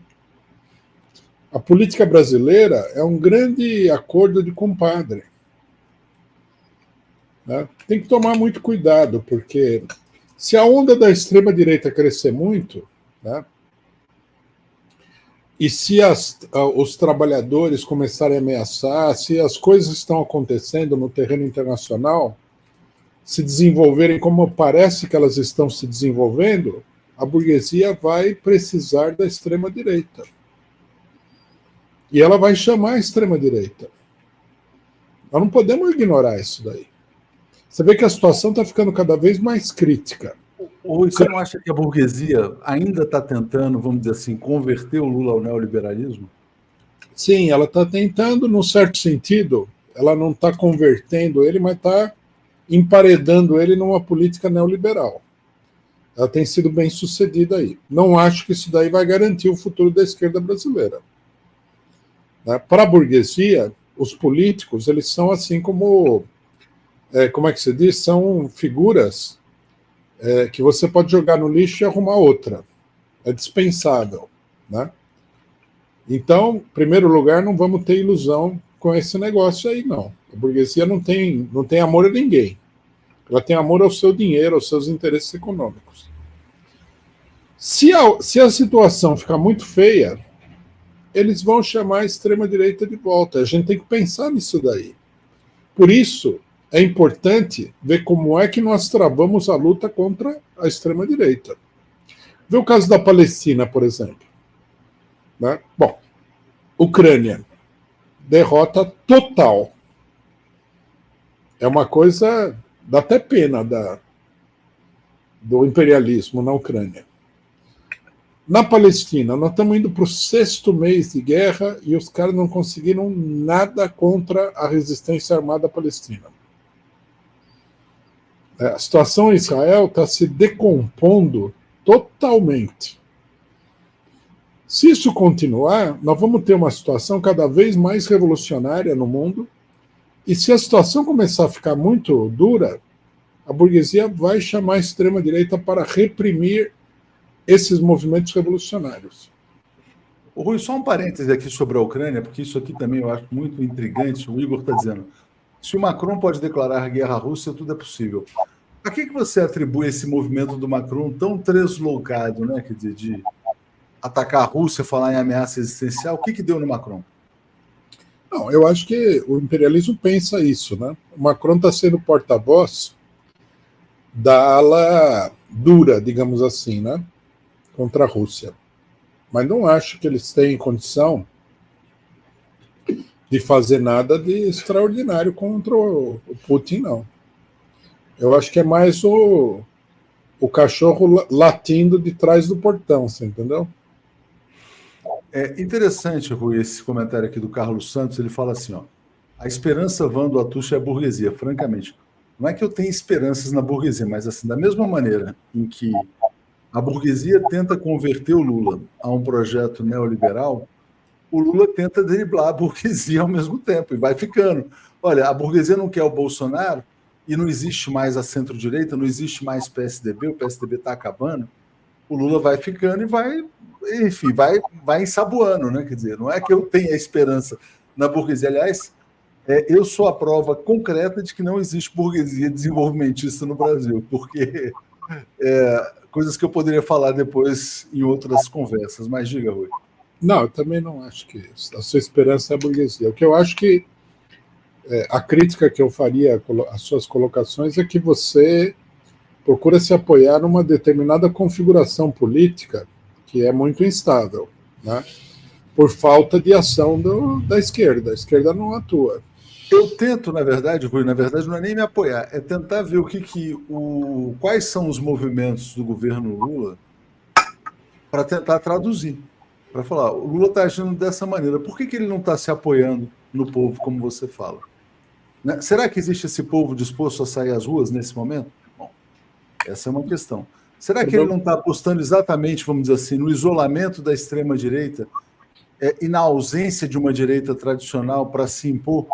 A política brasileira é um grande acordo de compadre. Né? Tem que tomar muito cuidado, porque se a onda da extrema-direita crescer muito, né, e se os trabalhadores começarem a ameaçar, se as coisas estão acontecendo no terreno internacional, se desenvolverem como parece que elas estão se desenvolvendo, a burguesia vai precisar da extrema-direita. E ela vai chamar a extrema-direita. Nós não podemos ignorar isso daí. Você vê que a situação está ficando cada vez mais crítica. Ou você não acha que a burguesia ainda está tentando, vamos dizer assim, converter o Lula ao neoliberalismo? Sim, ela está tentando, num certo sentido, ela não está convertendo ele, mas está emparedando ele numa política neoliberal. Ela tem sido bem sucedida aí. Não acho que isso daí vai garantir o futuro da esquerda brasileira. Para a burguesia, os políticos, eles são assim como é que se diz? São figuras que você pode jogar no lixo e arrumar outra. É dispensável. Né? Então, em primeiro lugar, não vamos ter ilusão com esse negócio aí, não. A burguesia não tem amor a ninguém. Ela tem amor ao seu dinheiro, aos seus interesses econômicos. Se a situação ficar muito feia, eles vão chamar a extrema-direita de volta. A gente tem que pensar nisso daí. Por isso, é importante ver como é que nós travamos a luta contra a extrema-direita. Vê o caso da Palestina, por exemplo. Né? Bom, Ucrânia, derrota total. É uma coisa, dá até pena do imperialismo na Ucrânia. Na Palestina, nós estamos indo para o 6º mês de guerra e os caras não conseguiram nada contra a resistência armada palestina. A situação em Israel está se decompondo totalmente. Se isso continuar, nós vamos ter uma situação cada vez mais revolucionária no mundo, e se a situação começar a ficar muito dura, a burguesia vai chamar a extrema-direita para reprimir esses movimentos revolucionários. Rui, só um parêntese aqui sobre a Ucrânia, porque isso aqui também eu acho muito intrigante. O Igor está dizendo, se o Macron pode declarar guerra à Rússia, tudo é possível. A que você atribui esse movimento do Macron tão translocado, né? Quer dizer, de atacar a Rússia, falar em ameaça existencial? O que deu no Macron? Não, eu acho que o imperialismo pensa isso, né? O Macron está sendo porta-voz da ala dura, digamos assim, né? Contra a Rússia. Mas não acho que eles têm condição de fazer nada de extraordinário contra o Putin, não. Eu acho que é mais o cachorro latindo de trás do portão, você entendeu? É interessante, Rui, esse comentário aqui do Carlos Santos. Ele fala assim, ó, a esperança vã do Atucha é a burguesia, francamente. Não é que eu tenha esperanças na burguesia, mas assim, da mesma maneira em que a burguesia tenta converter o Lula a um projeto neoliberal, o Lula tenta driblar a burguesia ao mesmo tempo, e vai ficando. Olha, a burguesia não quer o Bolsonaro, e não existe mais a centro-direita, não existe mais PSDB, o PSDB está acabando, o Lula vai ficando e vai, enfim, vai ensaboando, né? Quer dizer, não é que eu tenha esperança na burguesia. Aliás, eu sou a prova concreta de que não existe burguesia desenvolvimentista no Brasil, porque coisas que eu poderia falar depois em outras conversas. Mas diga, Rui. Não, eu também não acho que a sua esperança é a burguesia. O que eu acho que a crítica que eu faria às suas colocações é que você procura se apoiar numa determinada configuração política que é muito instável, né? Por falta de ação da esquerda. A esquerda não atua. Eu tento, na verdade, Rui, não é nem me apoiar, é tentar ver quais são os movimentos do governo Lula para tentar traduzir. Para falar, o Lula está agindo dessa maneira, por que ele não está se apoiando no povo, como você fala? Né? Será que existe esse povo disposto a sair às ruas nesse momento? Bom, essa é uma questão. Será que ele não está apostando exatamente, vamos dizer assim, no isolamento da extrema-direita e na ausência de uma direita tradicional para se impor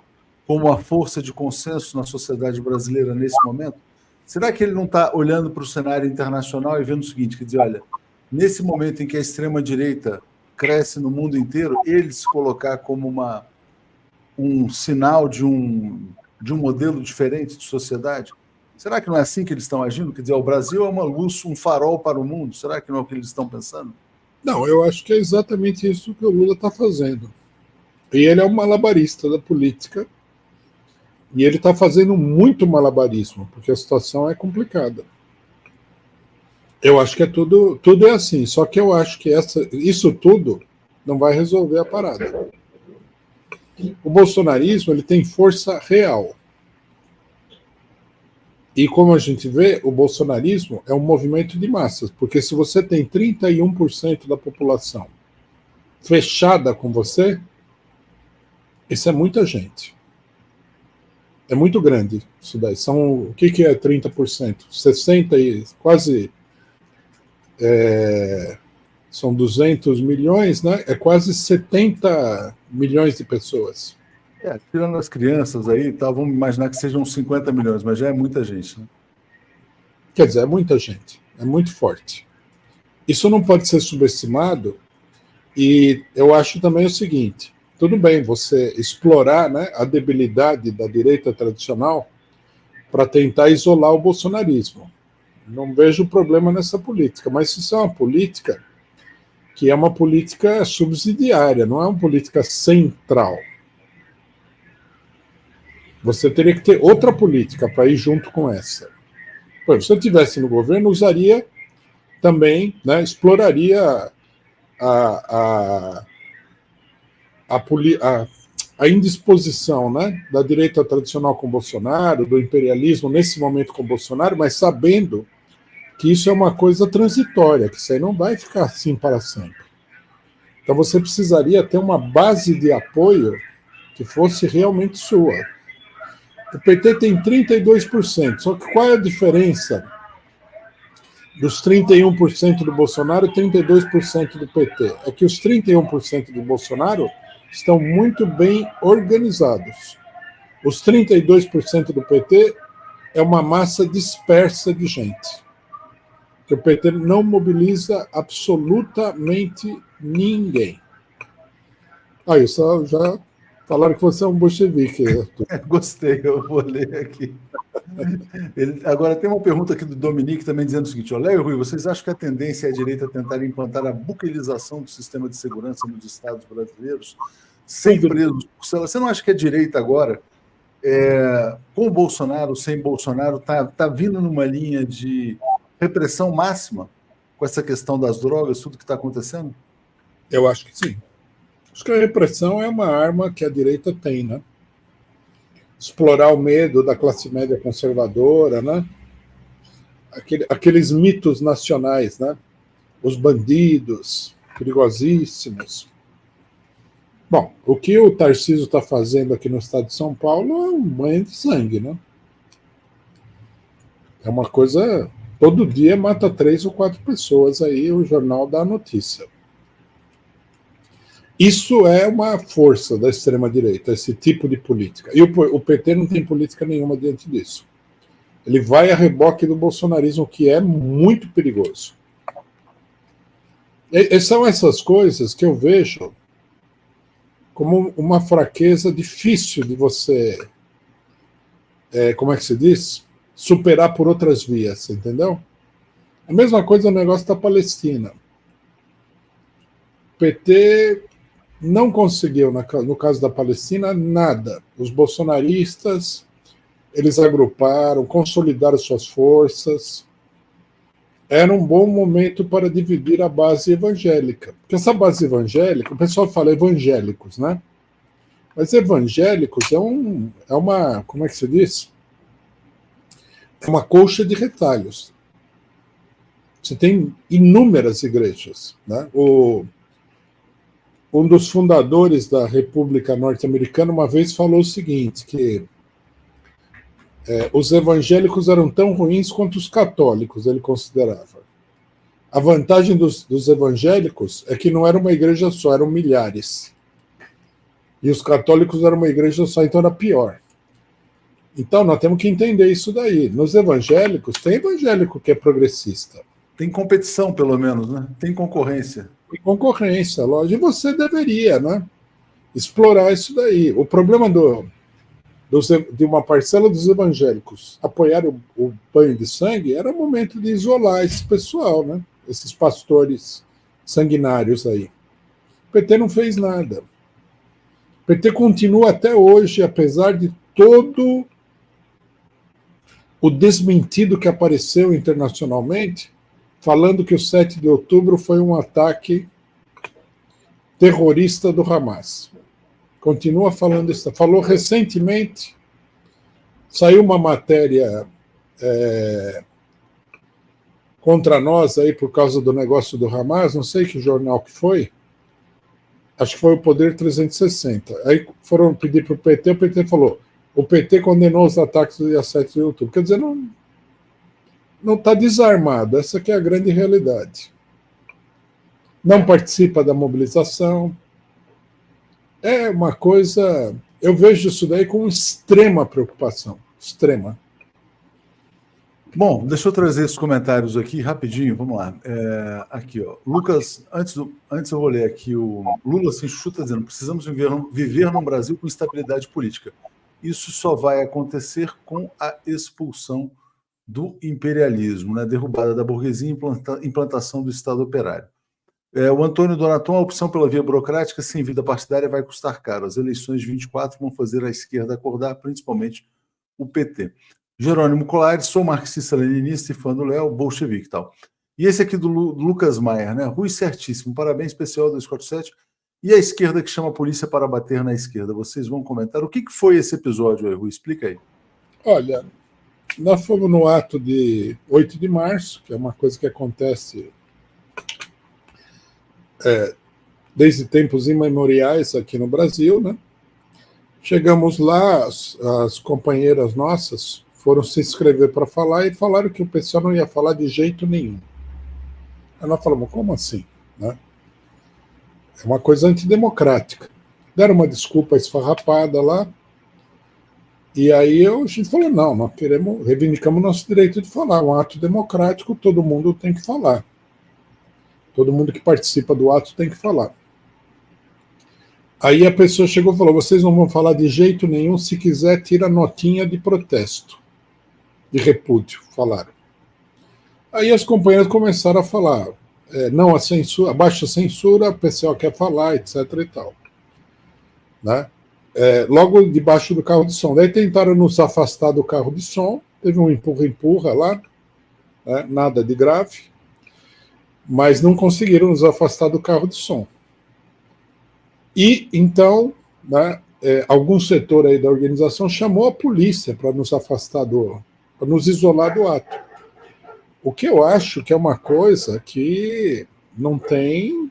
como a força de consenso na sociedade brasileira nesse momento? Será que ele não está olhando para o cenário internacional e vendo o seguinte, quer dizer, olha, nesse momento em que a extrema-direita cresce no mundo inteiro, ele se colocar como um sinal de um modelo diferente de sociedade? Será que não é assim que eles estão agindo? Quer dizer, o Brasil é uma luz, um farol para o mundo. Será que não é o que eles estão pensando? Não, eu acho que é exatamente isso que o Lula está fazendo. E ele é um malabarista da política, e ele está fazendo muito malabarismo, porque a situação é complicada. Eu acho que tudo é assim, só que eu acho que isso tudo não vai resolver a parada. O bolsonarismo ele tem força real. E como a gente vê, o bolsonarismo é um movimento de massas, porque se você tem 31% da população fechada com você, isso é muita gente. É muito grande isso daí. O que é 30%? 60 e quase... são 200 milhões, né? É quase 70 milhões de pessoas. Tirando as crianças aí, tá, vamos imaginar que sejam 50 milhões, mas já é muita gente, né? Quer dizer, é muita gente, é muito forte. Isso não pode ser subestimado, e eu acho também o seguinte, tudo bem você explorar, né, a debilidade da direita tradicional para tentar isolar o bolsonarismo, Não vejo problema nessa política, mas isso é uma política que é uma política subsidiária, não é uma política central. Você teria que ter outra política para ir junto com essa. Pô, se eu estivesse no governo, usaria também, né, exploraria a, a indisposição, né, da direita tradicional com Bolsonaro, do imperialismo nesse momento com Bolsonaro, mas sabendo que isso é uma coisa transitória, que isso aí não vai ficar assim para sempre. Então você precisaria ter uma base de apoio que fosse realmente sua. O PT tem 32%, só que qual é a diferença dos 31% do Bolsonaro e 32% do PT? É que os 31% do Bolsonaro estão muito bem organizados. Os 32% do PT é uma massa dispersa de gente. Que o PT não mobiliza absolutamente ninguém. Aí, só já falaram que você é um bolchevique. Gostei, eu vou ler aqui. Agora, tem uma pergunta aqui do Dominique também dizendo o seguinte: Léo e Rui, vocês acham que a tendência é a direita tentar implantar a buquelização do sistema de segurança nos estados brasileiros, sem presos? Você não acha que a direita agora, com o Bolsonaro, sem Bolsonaro, está vindo numa linha de repressão máxima com essa questão das drogas, tudo que está acontecendo? Eu acho que sim. Acho que a repressão é uma arma que a direita tem, né? Explorar o medo da classe média conservadora, né? Aqueles mitos nacionais, né? Os bandidos perigosíssimos. Bom, o que o Tarcísio está fazendo aqui no estado de São Paulo é um banho de sangue, né? É uma coisa... Todo dia mata 3 ou 4 pessoas, aí o jornal dá a notícia. Isso é uma força da extrema-direita, esse tipo de política. E o PT não tem política nenhuma diante disso. Ele vai a reboque do bolsonarismo, que é muito perigoso. E são essas coisas que eu vejo como uma fraqueza difícil de você, como é que se diz? Superar por outras vias, entendeu? A mesma coisa no negócio da Palestina. O PT não conseguiu, no caso da Palestina, nada. Os bolsonaristas, eles agruparam, consolidaram suas forças. Era um bom momento para dividir a base evangélica. Porque essa base evangélica, o pessoal fala evangélicos, né? Mas evangélicos é uma, como é que se diz? É uma colcha de retalhos. Você tem inúmeras igrejas, né? Um dos fundadores da República Norte-Americana uma vez falou o seguinte, que os evangélicos eram tão ruins quanto os católicos, ele considerava. A vantagem dos evangélicos é que não era uma igreja só, eram milhares. E os católicos eram uma igreja só, então era pior. Então nós temos que entender isso daí. Nos evangélicos, tem evangélico que é progressista. Tem competição, pelo menos, né? Tem concorrência. Tem concorrência, lógico. E você deveria, né, explorar isso daí. O problema de uma parcela dos evangélicos apoiar o banho de sangue era o momento de isolar esse pessoal, né? Esses pastores sanguinários aí. O PT não fez nada. O PT continua até hoje, apesar de todo o desmentido que apareceu internacionalmente, falando que o 7 de outubro foi um ataque terrorista do Hamas. Continua falando isso. Falou recentemente, saiu uma matéria contra nós aí por causa do negócio do Hamas, não sei que jornal que foi, acho que foi o Poder 360. Aí foram pedir para o PT falou, o PT condenou os ataques do dia 7 de outubro. Quer dizer, não está desarmado, essa que é a grande realidade. Não participa da mobilização. É uma coisa... Eu vejo isso daí com extrema preocupação. Extrema. Bom, deixa eu trazer esses comentários aqui rapidinho, vamos lá. Aqui, ó. Lucas, antes eu vou ler aqui o Lula se enxuta dizendo: precisamos viver num Brasil com estabilidade política. Isso só vai acontecer com a expulsão do imperialismo, né? Derrubada da burguesia e implantação do Estado operário. O Antônio Donaton, a opção pela via burocrática sem vida partidária vai custar caro. As eleições de 24 vão fazer a esquerda acordar, principalmente o PT. Jerônimo Colares, sou marxista-leninista e fã do Léo, bolchevique e tal. E esse aqui do Lucas Maier, né? Rui certíssimo, parabéns especial 247. E a esquerda que chama a polícia para bater na esquerda. Vocês vão comentar. O que foi esse episódio aí, Rui? Explica aí. Olha, nós fomos no ato de 8 de março, que é uma coisa que acontece desde tempos imemoriais aqui no Brasil, né? Chegamos lá, as companheiras nossas foram se inscrever para falar e falaram que o pessoal não ia falar de jeito nenhum. Aí nós falamos, como assim? Né? É uma coisa antidemocrática. Deram uma desculpa esfarrapada lá, e aí a gente falou, não, nós reivindicamos nosso direito de falar, um ato democrático, todo mundo tem que falar. Todo mundo que participa do ato tem que falar. Aí a pessoa chegou e falou, vocês não vão falar de jeito nenhum, se quiser tira notinha de protesto, de repúdio, falaram. Aí as companheiras começaram a falar, não a censura, abaixo a censura, o pessoal quer falar, etc. e tal. Né? Logo debaixo do carro de som. Daí tentaram nos afastar do carro de som, teve um empurra-empurra lá, né? Nada de grave, mas não conseguiram nos afastar do carro de som. E então, né, algum setor aí da organização chamou a polícia para nos afastar para nos isolar do ato. O que eu acho que é uma coisa que não tem,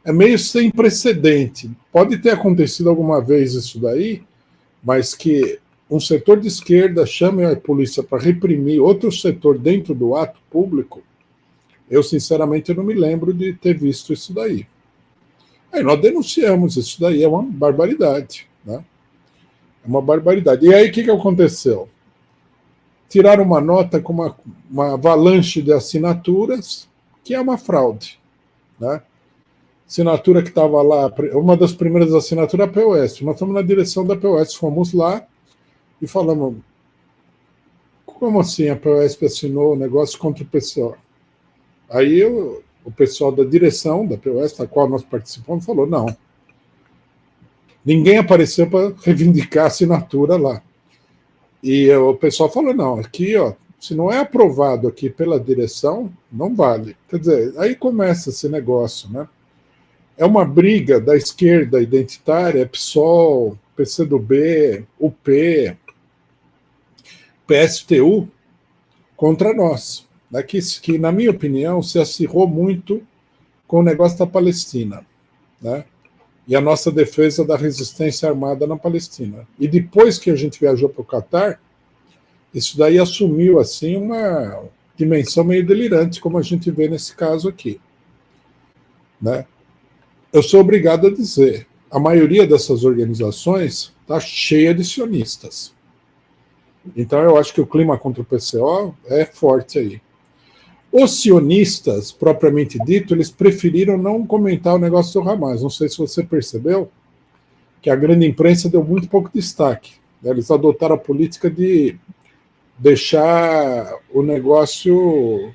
é meio sem precedente. Pode ter acontecido alguma vez isso daí, mas que um setor de esquerda chame a polícia para reprimir outro setor dentro do ato público, eu sinceramente não me lembro de ter visto isso daí. Aí nós denunciamos, isso daí é uma barbaridade. Né? É uma barbaridade. E aí o que aconteceu? Tiraram uma nota com uma avalanche de assinaturas, que é uma fraude. Né? Assinatura que estava lá, uma das primeiras assinaturas, a POS. Nós estamos na direção da POS, fomos lá e falamos, como assim a POS assinou o negócio contra o PCO? Aí o pessoal da direção da POS, da qual nós participamos, falou, não, ninguém apareceu para reivindicar a assinatura lá. E o pessoal falou, não, aqui, ó, se não é aprovado aqui pela direção, não vale. Quer dizer, aí começa esse negócio, né? É uma briga da esquerda identitária, PSOL, PCdoB, UP, PSTU, contra nós. Né? Que, na minha opinião, se acirrou muito com o negócio da Palestina. Né? E a nossa defesa da resistência armada na Palestina. E depois que a gente viajou para o Catar, isso daí assumiu assim uma dimensão meio delirante, como a gente vê nesse caso aqui. Né? Eu sou obrigado a dizer, a maioria dessas organizações está cheia de sionistas. Então eu acho que o clima contra o PCO é forte aí. Os sionistas, propriamente dito, eles preferiram não comentar o negócio do Hamas. Não sei se você percebeu que a grande imprensa deu muito pouco destaque. Eles adotaram a política de deixar o negócio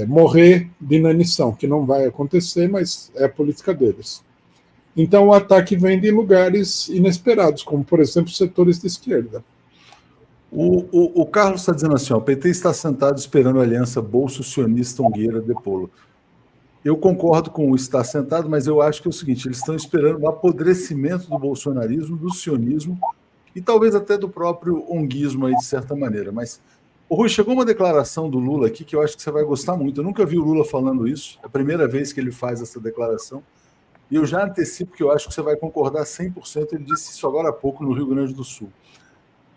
morrer de inanição, que não vai acontecer, mas é a política deles. Então o ataque vem de lugares inesperados, como, por exemplo, setores de esquerda. O Carlos está dizendo assim, ó, o PT está sentado esperando a aliança bolso-sionista-ungueira depô-lo. Eu concordo com o estar sentado, mas eu acho que é o seguinte, eles estão esperando o apodrecimento do bolsonarismo, do sionismo e talvez até do próprio onguismo aí, de certa maneira. Mas, Rui, chegou uma declaração do Lula aqui que eu acho que você vai gostar muito. Eu nunca vi o Lula falando isso, é a primeira vez que ele faz essa declaração. E eu já antecipo que eu acho que você vai concordar 100%. Ele disse isso agora há pouco no Rio Grande do Sul.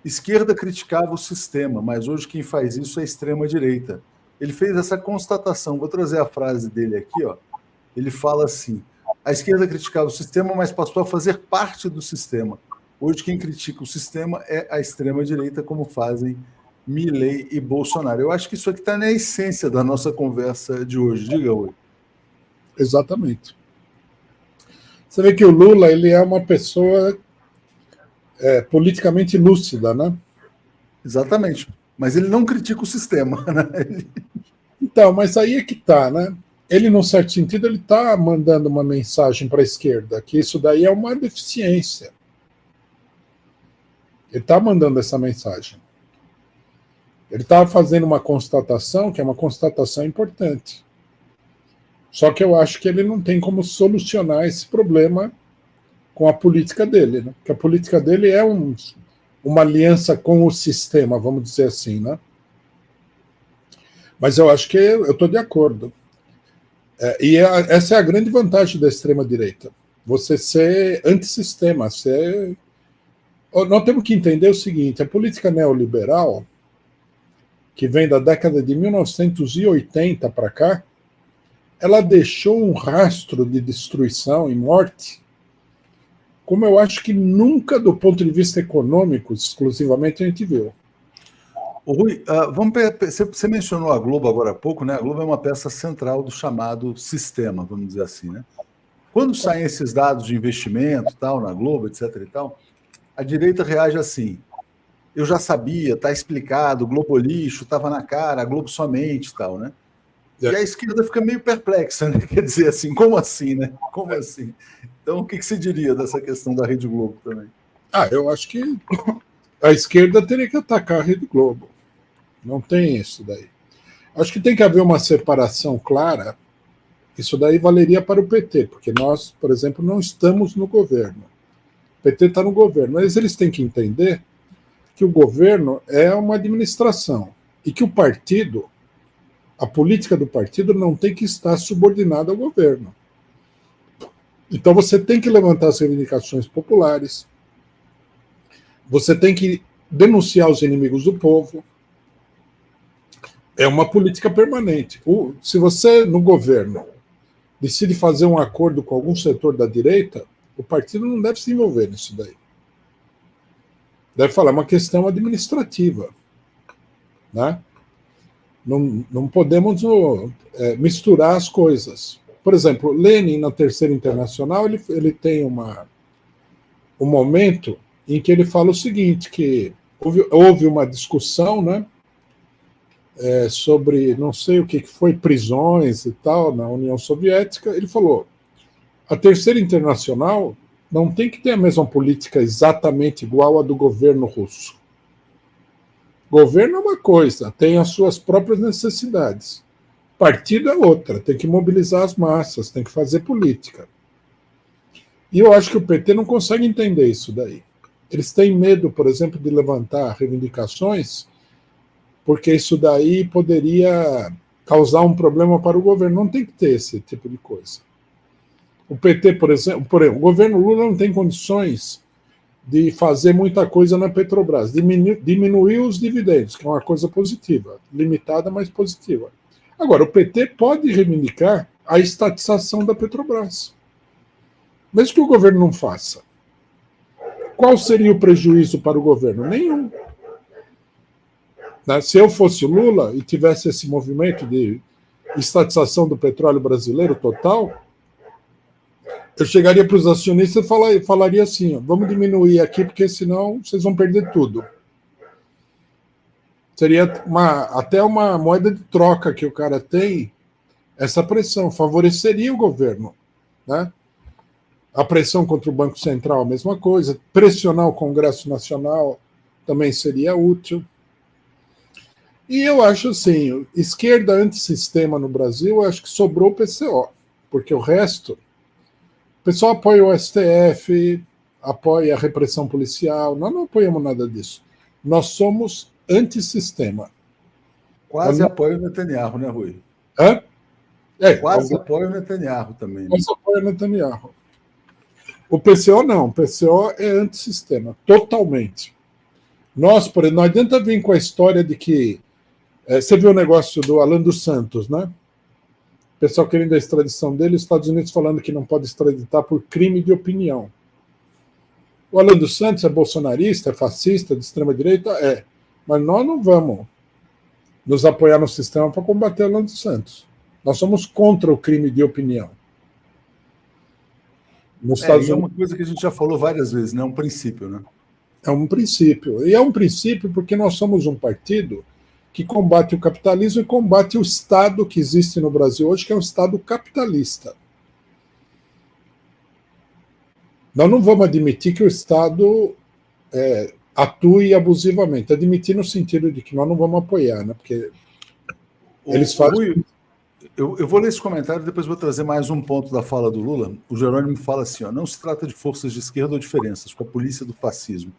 Esquerda criticava o sistema, mas hoje quem faz isso é a extrema-direita. Ele fez essa constatação, vou trazer a frase dele aqui, ó. Ele fala assim, a esquerda criticava o sistema, mas passou a fazer parte do sistema. Hoje quem critica o sistema é a extrema-direita, como fazem Milei e Bolsonaro. Eu acho que isso aqui está na essência da nossa conversa de hoje. Diga, Rui. Exatamente. Você vê que o Lula ele é uma pessoa politicamente lúcida, né? Exatamente. Mas ele não critica o sistema, né? Então, mas aí é que tá, né? Ele, num certo sentido, ele está mandando uma mensagem para a esquerda, que isso daí é uma deficiência. Ele está mandando essa mensagem. Ele está fazendo uma constatação, que é uma constatação importante. Só que eu acho que ele não tem como solucionar esse problema com a política dele, né? Porque a política dele é uma aliança com o sistema, vamos dizer assim, né? Mas eu acho que eu estou de acordo. Essa é a grande vantagem da extrema-direita. Você ser antissistema. Nós temos que entender o seguinte, a política neoliberal, que vem da década de 1980 para cá, ela deixou um rastro de destruição e morte, como eu acho que nunca, do ponto de vista econômico, exclusivamente, a gente viu. Rui, você mencionou a Globo agora há pouco, né? A Globo é uma peça central do chamado sistema, vamos dizer assim, né? Quando saem esses dados de investimento, tal, na Globo, etc. e tal, a direita reage assim: eu já sabia, está explicado, o Globo lixo, estava na cara, a Globo somente, tal, né? E a esquerda fica meio perplexa, né? Quer dizer assim, como assim, né? Como assim? Então, o que você diria dessa questão da Rede Globo também? Eu acho que a esquerda teria que atacar a Rede Globo. Não tem isso daí. Acho que tem que haver uma separação clara. Isso daí valeria para o PT, porque nós, por exemplo, não estamos no governo. O PT está no governo, mas eles têm que entender que o governo é uma administração e que o partido, a política do partido não tem que estar subordinada ao governo. Então você tem que levantar as reivindicações populares, você tem que denunciar os inimigos do povo. É uma política permanente. Se você, no governo, decide fazer um acordo com algum setor da direita, o partido não deve se envolver nisso daí. Deve falar, é uma questão administrativa. Né? Não podemos misturar as coisas. Por exemplo, Lenin, na Terceira Internacional, ele tem um momento em que ele fala o seguinte, que houve uma discussão, né, sobre, não sei o que foi, prisões e tal, na União Soviética. Ele falou, a Terceira Internacional não tem que ter a mesma política exatamente igual à do governo russo. Governo é uma coisa, tem as suas próprias necessidades. Partido é outra, tem que mobilizar as massas, tem que fazer política. E eu acho que o PT não consegue entender isso daí. Eles têm medo, por exemplo, de levantar reivindicações, porque isso daí poderia causar um problema para o governo. Não tem que ter esse tipo de coisa. O PT, por exemplo, o governo Lula não tem condições de fazer muita coisa na Petrobras, diminuir os dividendos, que é uma coisa positiva, limitada, mas positiva. Agora, o PT pode reivindicar a estatização da Petrobras, mesmo que o governo não faça. Qual seria o prejuízo para o governo? Nenhum. Se eu fosse Lula e tivesse esse movimento de estatização do petróleo brasileiro total, eu chegaria para os acionistas e falaria assim, vamos diminuir aqui, porque senão vocês vão perder tudo. Seria até uma moeda de troca que o cara tem, essa pressão, favoreceria o governo. Né? A pressão contra o Banco Central, a mesma coisa, pressionar o Congresso Nacional também seria útil. E eu acho assim, esquerda antissistema no Brasil, eu acho que sobrou o PCO, porque o resto, o pessoal apoia o STF, apoia a repressão policial, nós não apoiamos nada disso. Nós somos antissistema. Quase apoia o Netanyahu, né, Rui? Hã? Quase apoia o Netanyahu também. Né? Quase apoia o Netanyahu. O PCO não, o PCO é antissistema, totalmente. Nós, por exemplo, não adianta vir com a história de que você viu o negócio do Alan dos Santos, né? O pessoal querendo a extradição dele, os Estados Unidos falando que não pode extraditar por crime de opinião. O Alan dos Santos é bolsonarista, é fascista, de extrema-direita? É. Mas nós não vamos nos apoiar no sistema para combater o Alan dos Santos. Nós somos contra o crime de opinião. Nos Estados Unidos... É uma coisa que a gente já falou várias vezes, né? Um princípio, né? É um princípio. E é um princípio porque nós somos um partido que combate o capitalismo e combate o Estado que existe no Brasil hoje, que é um Estado capitalista. Nós não vamos admitir que o Estado atue abusivamente. Admitir no sentido de que nós não vamos apoiar, né? Porque eles fazem... Rui, eu vou ler esse comentário e depois vou trazer mais um ponto da fala do Lula. O Jerônimo fala assim, ó, não se trata de forças de esquerda ou diferenças com a polícia do fascismo.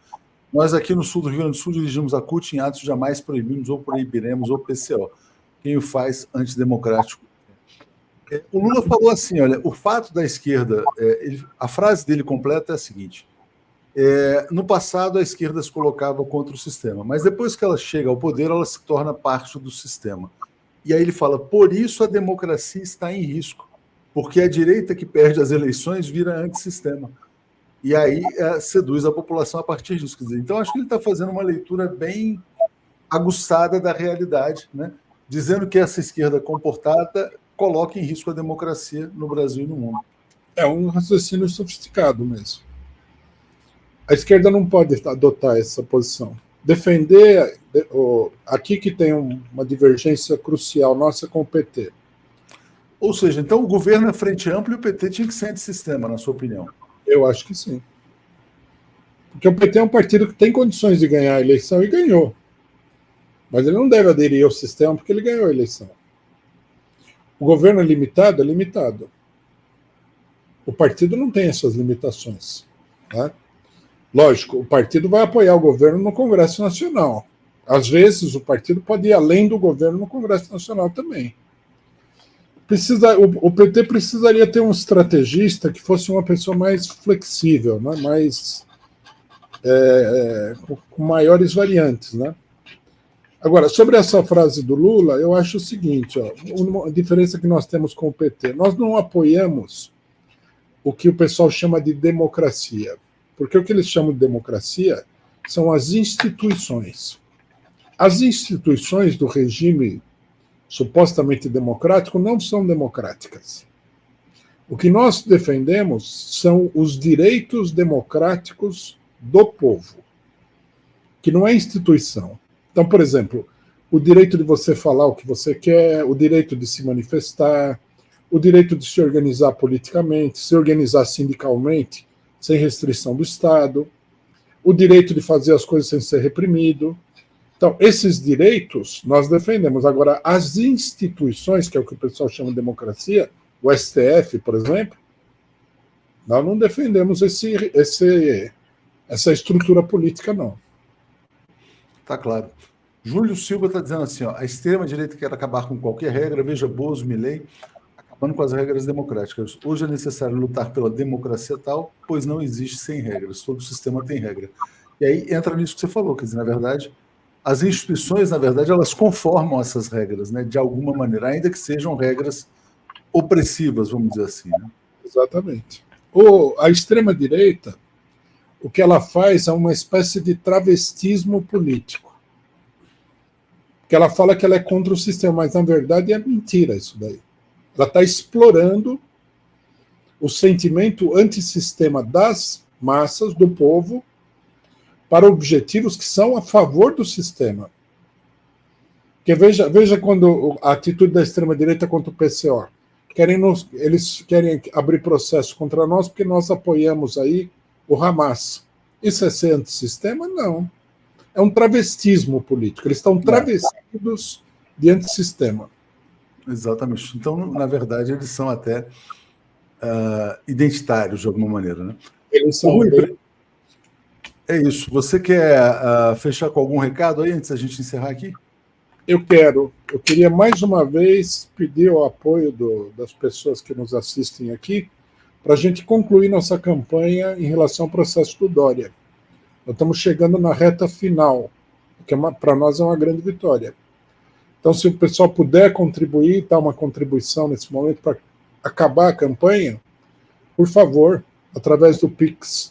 Nós aqui no sul do Rio Grande do Sul dirigimos a CUT em atos jamais proibimos ou proibiremos ou PCO. Quem o faz antidemocrático. O Lula falou assim, olha, o fato da esquerda, a frase dele completa é a seguinte, no passado a esquerda se colocava contra o sistema, mas depois que ela chega ao poder, ela se torna parte do sistema. E aí ele fala, por isso a democracia está em risco, porque a direita que perde as eleições vira antissistema. E aí seduz a população a partir disso. Quer dizer, então, acho que ele está fazendo uma leitura bem aguçada da realidade, né? Dizendo que essa esquerda comportada coloca em risco a democracia no Brasil e no mundo. É um raciocínio sofisticado mesmo. A esquerda não pode adotar essa posição. Defender, aqui que tem uma divergência crucial nossa com o PT. Ou seja, então o governo é frente ampla e o PT tinha que ser antissistema, na sua opinião? Eu acho que sim. Porque o PT é um partido que tem condições de ganhar a eleição e ganhou. Mas ele não deve aderir ao sistema porque ele ganhou a eleição. O governo é limitado? É limitado. O partido não tem essas limitações. Tá? Lógico, o partido vai apoiar o governo no Congresso Nacional. Às vezes, o partido pode ir além do governo no Congresso Nacional também. O PT precisaria ter um estrategista que fosse uma pessoa mais flexível, né? Mais, com maiores variantes. Né? Agora, sobre essa frase do Lula, eu acho o seguinte, ó, uma diferença que nós temos com o PT. Nós não apoiamos o que o pessoal chama de democracia, porque o que eles chamam de democracia são as instituições. As instituições do regime supostamente democrático não são democráticas. O que nós defendemos são os direitos democráticos do povo, que não é instituição. Então, por exemplo, o direito de você falar o que você quer, o direito de se manifestar, o direito de se organizar politicamente, se organizar sindicalmente, sem restrição do Estado, o direito de fazer as coisas sem ser reprimido. Então, esses direitos nós defendemos. Agora, as instituições, que é o que o pessoal chama de democracia, o STF, por exemplo, nós não defendemos essa estrutura política, não. Tá claro. Júlio Silva está dizendo assim, ó, a extrema-direita quer acabar com qualquer regra, veja Bozo, Milei, acabando com as regras democráticas. Hoje é necessário lutar pela democracia tal, pois não existe sem regras, todo sistema tem regra. E aí entra nisso que você falou, quer dizer, na verdade, as instituições, na verdade, elas conformam essas regras, né, de alguma maneira, ainda que sejam regras opressivas, vamos dizer assim. Né? Exatamente. A extrema-direita, o que ela faz é uma espécie de travestismo político. Porque ela fala que ela é contra o sistema, mas na verdade é mentira isso daí. Ela está explorando o sentimento antissistema das massas, do povo, para objetivos que são a favor do sistema. Porque veja quando a atitude da extrema-direita contra o PCO. Eles querem abrir processo contra nós porque nós apoiamos aí o Hamas. Isso é ser antissistema? Não. É um travestismo político. Eles estão travestidos de antissistema. Exatamente. Então, na verdade, eles são até identitários, de alguma maneira. Né? Eles são É isso. Você quer fechar com algum recado aí, antes da gente encerrar aqui? Eu queria mais uma vez pedir o apoio das pessoas que nos assistem aqui para a gente concluir nossa campanha em relação ao processo do Dória. Nós estamos chegando na reta final, que para nós é uma grande vitória. Então, se o pessoal puder contribuir, dar uma contribuição nesse momento para acabar a campanha, por favor, através do pix@dco.org.br.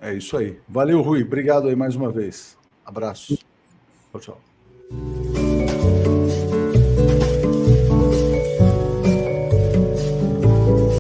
É isso aí. Valeu, Rui. Obrigado aí mais uma vez. Abraço. Tchau, tchau.